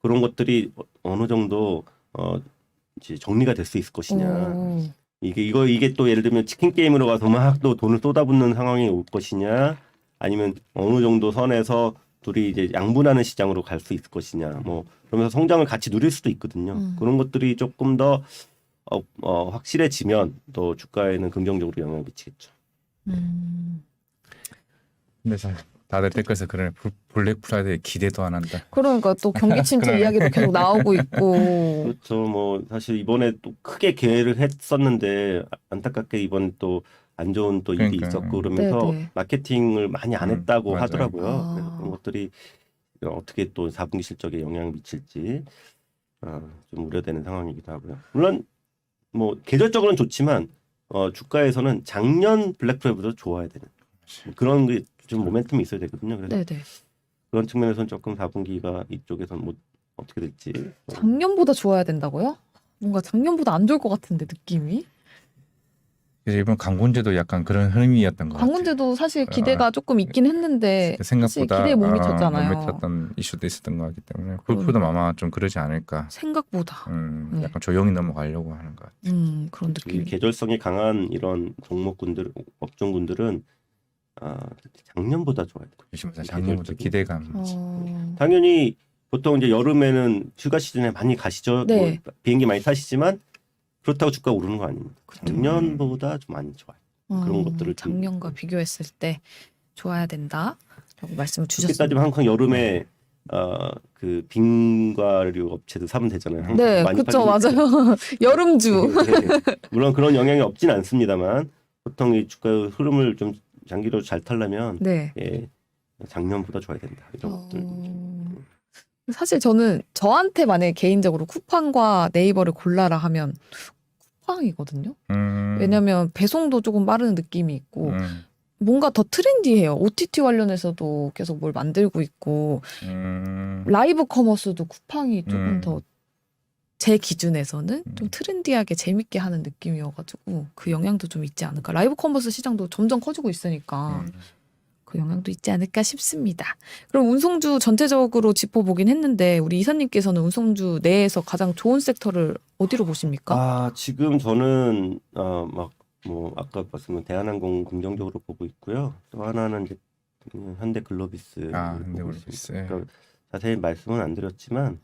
그런 것들이 어느 정도 이제 정리가 될 수 있을 것이냐. 이게 또 예를 들면 치킨 게임으로 가서 막 또 돈을 쏟아붓는 상황이 올 것이냐, 아니면 어느 정도 선에서 둘이 이제 양분하는 시장으로 갈 수 있을 것이냐, 뭐 그러면서 성장을 같이 누릴 수도 있거든요. 그런 것들이 조금 더 확실해지면 또 주가에는 긍정적으로 영향을 미치겠죠. 근데 다들 댓글에서 그러네. 블랙 프라이데이 기대도 안 한다. 그러니까 또 경기 침체 이야기도 계속 나오고 있고. 그렇죠. 뭐 사실 이번에 또 크게 계획을 했었는데 안타깝게 이번 또 안 좋은 또 일이 있었고 그러면서 네네. 마케팅을 많이 안 했다고 맞아요. 하더라고요. 그래서 그런 것들이 어떻게 또 4분기 실적에 영향을 미칠지 좀 우려되는 상황이기도 하고요. 물론 뭐 계절적으로는 좋지만 주가에서는 작년 블랙 프라이데이보다 좋아야 되는 그런 게 좀 모멘텀이 있어야 되거든요. 그래서 네네. 그런 측면에서는 조금 4분기가 이쪽에서는 뭐 어떻게 될지. 작년보다 좋아야 된다고요? 뭔가 작년보다 안 좋을 것 같은데 느낌이. 그래서 이번 강군제도 약간 그런 흐름이었던 것 같아요. 강원제도 사실 기대가 조금 있긴 했는데 사실 생각보다 기대에 못 미쳤잖아요. 못 미쳤던 이슈도 있었던 것 같기 때문에 그러니까. 골프도 아마 좀 그러지 않을까. 생각보다. 네. 약간 조용히 넘어가려고 하는 것 같아요. 그런 이 느낌. 계절성이 강한 이런 종목군들, 업종군들은 작년보다 좋아야 돼요. 그렇습니다. 작년부터 기대감. 당연히 보통 이제 여름에는 휴가 시즌에 많이 가시죠. 네. 뭐 비행기 많이 타시지만 그렇다고 주가 오르는 거 아닙니다. 그쵸. 작년보다 좀 안 좋아요. 그런 것들을 좀- 작년과 비교했을 때 좋아야 된다라고 말씀을 그렇게 주셨습니다. 따지면 항상 여름에 그 빙과류 업체도 사면 되잖아요. 항상 네, 많이 그쵸, 팔리니까. 맞아요. 여름주. 네. 물론 그런 영향이 없진 않습니다만 보통 이 주가 흐름을 좀 장기적으로 잘 타려면 네. 예, 작년보다 좋아야 된다. 이런 어. 것들. 사실 저는 저한테 만약에 개인적으로 쿠팡과 네이버를 골라라 하면 쿠팡이거든요. 왜냐면 배송도 조금 빠른 느낌이 있고 뭔가 더 트렌디해요. OTT 관련해서도 계속 뭘 만들고 있고 라이브 커머스도 쿠팡이 조금 더 제 기준에서는 좀 트렌디하게 재밌게 하는 느낌이어가지고 그 영향도 좀 있지 않을까. 라이브 커머스 시장도 점점 커지고 있으니까 그 영향도 있지 않을까 싶습니다. 그럼 운송주 전체적으로 짚어보긴 했는데 우리 이사님께서는 운송주 내에서 가장 좋은 섹터를 어디로 보십니까? 지금 저는 막 뭐 아까 말씀드린 대한항공 긍정적으로 보고 있고요. 또 하나는 이제 현대글로비스 보고 현대글로비스. 있습니다. 그러니까 자세히 말씀은 안 드렸지만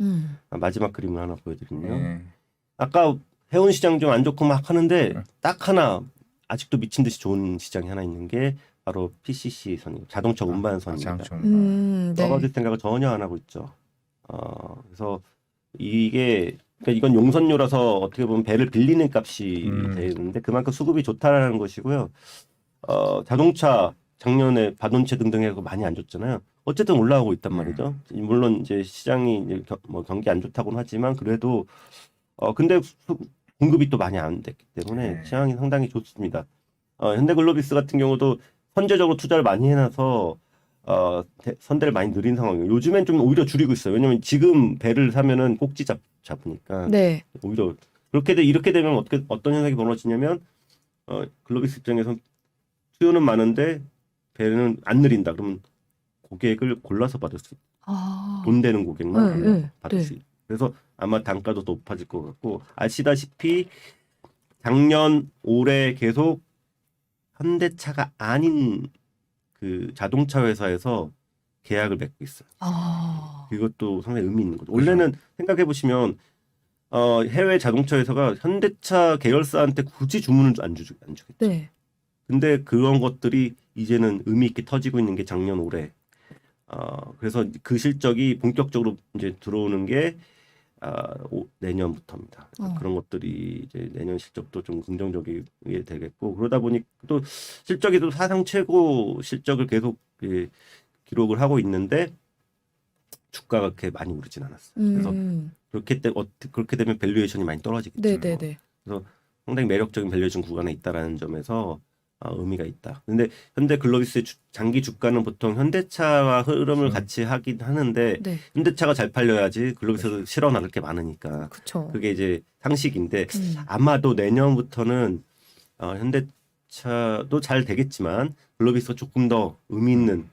마지막 그림을 하나 보여드리면요. 아까 해운 시장 좀 안 좋고 막 하는데 딱 하나 아직도 미친 듯이 좋은 시장이 하나 있는 게 바로 PCC 선, 자동차 운반선입니다. 네. 떨어질 생각을 전혀 안 하고 있죠. 그래서 이게 그러니까 이건 용선료라서 어떻게 보면 배를 빌리는 값이 되는데 그만큼 수급이 좋다라는 것이고요. 자동차 작년에 반도체 등등 해서 많이 안 좋잖아요. 어쨌든 올라오고 있단 말이죠. 물론 이제 시장이 이제 뭐 경기 안 좋다고는 하지만 그래도 근데 공급이 또 많이 안 됐기 때문에 시장이 상당히 좋습니다. 현대글로비스 같은 경우도 선제적으로 투자를 많이 해놔서 선대를 많이 늘린 상황이에요. 요즘엔 좀 오히려 줄이고 있어요. 왜냐면 지금 배를 사면은 꼭지 잡으니까 네. 오히려 이렇게 되면 어떤 현상이 벌어지냐면 글로비스 입장에서 수요는 많은데 배는 안 느린다. 그러면 고객을 골라서 받을 수 있어요. 돈 되는 고객만 받을 수 있어요. 그래서 아마 단가도 더 높아질 것 같고 아시다시피 작년 올해 계속 현대차가 아닌 그 자동차 회사에서 계약을 맺고 있어요. 그것도 상당히 의미 있는 거죠. 원래는 생각해 보시면 해외 자동차 회사가 현대차 계열사한테 굳이 주문을 안 주겠죠. 네. 근데 그런 것들이 이제는 의미 있게 터지고 있는 게 작년 올해. 그래서 그 실적이 본격적으로 이제 들어오는 게 내년부터입니다. 그런 것들이 이제 내년 실적도 좀 긍정적이게 되겠고 그러다 보니 또 실적이 또 사상 최고 실적을 계속 기록을 하고 있는데 주가가 그렇게 많이 오르진 않았어요. 그래서 그렇게 되면 밸류에이션이 많이 떨어지겠죠. 그래서 상당히 매력적인 밸류에이션 구간에 있다라는 점에서 의미가 있다. 근데 현대글로비스의 장기 주가는 보통 현대차와 흐름을 같이 하긴 하는데 현대차가 잘 팔려야지 글로비스도 실어 나갈 게 많으니까. 그게 이제 상식인데 아마도 내년부터는 현대차도 잘 되겠지만 글로비스가 조금 더 의미 있는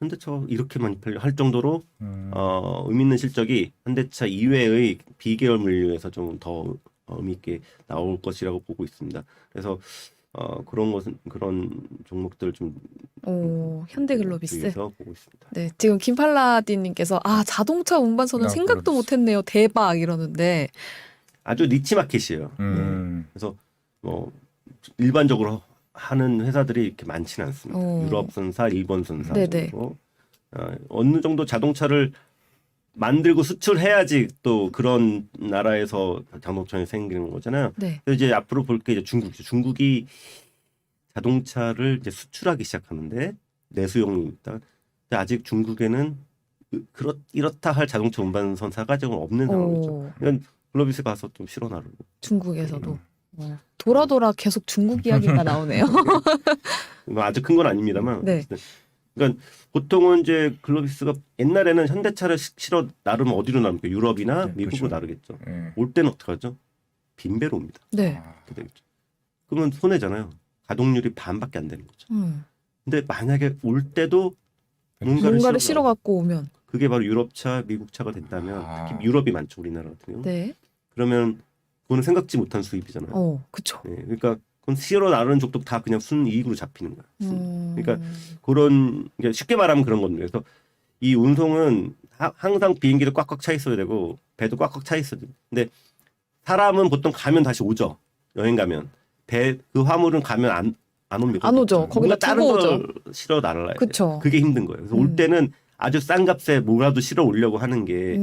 현대차가 이렇게 많이 팔려 할 정도로 의미 있는 실적이 현대차 이외의 비계열 물류에서 좀 더 의미 있게 나올 것이라고 보고 있습니다. 그래서 그런 종목들 좀 현대글로비스 주의해서 보고 있습니다. 네, 지금 김팔라디님께서 자동차 운반선은 생각도 못했네요. 대박 이러는데 아주 니치 마켓이에요. 그래서 뭐 일반적으로 하는 회사들이 이렇게 많지는 않습니다. 유럽 선사, 일본 선사 정도 어느 정도 자동차를 만들고 수출해야지 또 그런 나라에서 자동차가 생기는 거잖아요. 그래서 이제 앞으로 볼 게 이제 중국이죠. 중국이 자동차를 이제 수출하기 시작하는데 내수용입니다. 근데 아직 중국에는 이렇다 할 자동차 운반선 사가지고 없는 상황이죠. 그러니까 글로비스 가서 좀 실어 나르고. 중국에서도 돌아 계속 중국 이야기가 나오네요. 아주 큰 건 아닙니다만 그러니까 보통은 이제 글로비스가 옛날에는 현대차를 실어 나르면 어디로 나릅니까? 유럽이나 네, 미국으로 그렇죠. 나르겠죠. 예. 올 때는 어떻게 하죠? 빈배로 옵니다. 네. 아, 그렇게 되겠죠. 그러면 손해잖아요. 가동률이 반밖에 안 되는 거죠. 근데 만약에 올 때도 뭔가를 실어 실어 갖고 오면. 그게 바로 유럽차, 미국차가 된다면 아. 특히 유럽이 많죠. 우리나라 같은 경우. 네. 그러면 그거는 생각지 못한 수입이잖아요. 그쵸. 네, 그러니까 그건 실어 나르는 족도 다 그냥 순이익으로 잡히는 거야. 그러니까 음. 그런 그러니까 쉽게 말하면 그런 겁니다. 그래서 이 운송은 항상 비행기도 꽉꽉 차 있어야 되고 배도 꽉꽉 차 있어야 돼요. 근데 사람은 보통 가면 다시 오죠. 여행 가면 배 그 화물은 가면 안 옵니다. 안 오죠. 뭔가 거기다 다른 두고 걸 오죠. 실어 나르야 돼. 그쵸. 그게 힘든 거예요. 그래서 올 때는 아주 싼 값에 뭐라도 실어 오려고 하는 게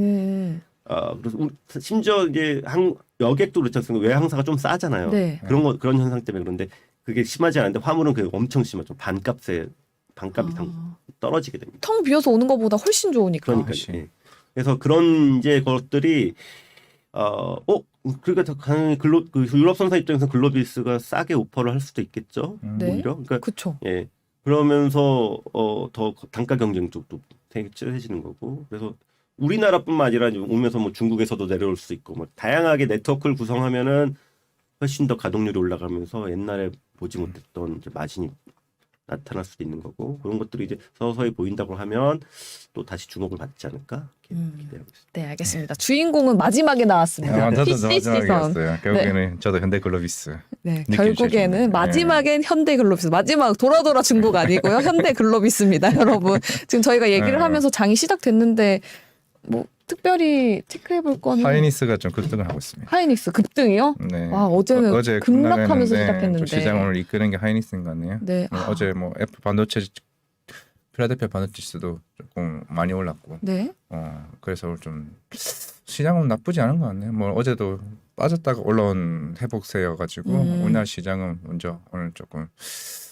그래서 심지어 이제 여객도 그렇지 않습니까? 외항사가 좀 싸잖아요. 네. 그런 현상 때문에 그런데 그게 심하지 않은데 화물은 그게 엄청 심하죠. 반값이 떨어지게 됩니다. 텅 비어서 오는 것보다 훨씬 좋으니까. 그러니까 훨씬. 예. 그래서 그런 이제 것들이 그러니까 당연히 그 유럽 선사 입장에서 글로비스가 싸게 오퍼를 할 수도 있겠죠. 네. 오히려 그러니까 그쵸. 예. 그러면서 더 단가 경쟁 쪽도 되게 찌해지는 거고. 그래서 우리나라뿐만 아니라 이제 오면서 뭐 중국에서도 내려올 수 있고 뭐 다양하게 네트워크를 구성하면은 훨씬 더 가동률이 올라가면서 옛날에 보지 못했던 이제 마진이 나타날 수도 있는 거고 그런 것들이 이제 서서히 보인다고 하면 또 다시 주목을 받지 않을까 이렇게 기대하고 있습니다. 네, 알겠습니다. 주인공은 마지막에 나왔습니다. 저도 PC 시선. 마지막이었어요. 결국에는 저도 현대글로비스. 네, 느낌 결국에는 주시네. 마지막엔 현대글로비스. 마지막 돌아 중국 아니고요. 현대글로비스입니다, 여러분. 지금 저희가 얘기를 네. 하면서 장이 시작됐는데 뭐 특별히 체크해볼 거는 하이닉스가 좀 급등을 하고 있습니다. 하이닉스 급등이요? 네. 와, 어제는 어제 급락하면서 급락했는데 시작했는데. 또 시장을 이끄는 게 하이닉스인 것 같네요. 네. 어제 뭐 애플 반도체 필라델피아 반도체 지수도 조금 많이 올랐고 네. 그래서 좀 시장은 나쁘지 않은 것 같네요. 뭐 어제도 빠졌다가 올라온 회복세여가지고 우리나라 시장은 먼저 오늘 조금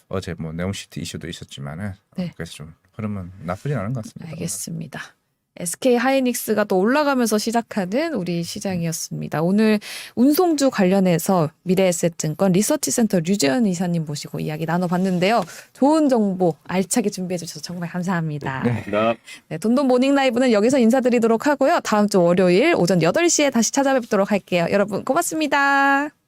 어제 뭐 네옴시티 이슈도 있었지만은 네. 그래서 좀 흐름은 나쁘진 않은 것 같습니다. 알겠습니다. SK 하이닉스가 또 올라가면서 시작하는 우리 시장이었습니다. 오늘 운송주 관련해서 미래에셋증권 리서치센터 류재현 이사님 모시고 이야기 나눠봤는데요. 좋은 정보 알차게 준비해 주셔서 정말 감사합니다. 네, 돈돈 모닝 라이브는 여기서 인사드리도록 하고요. 다음 주 월요일 오전 8시에 다시 찾아뵙도록 할게요. 여러분 고맙습니다.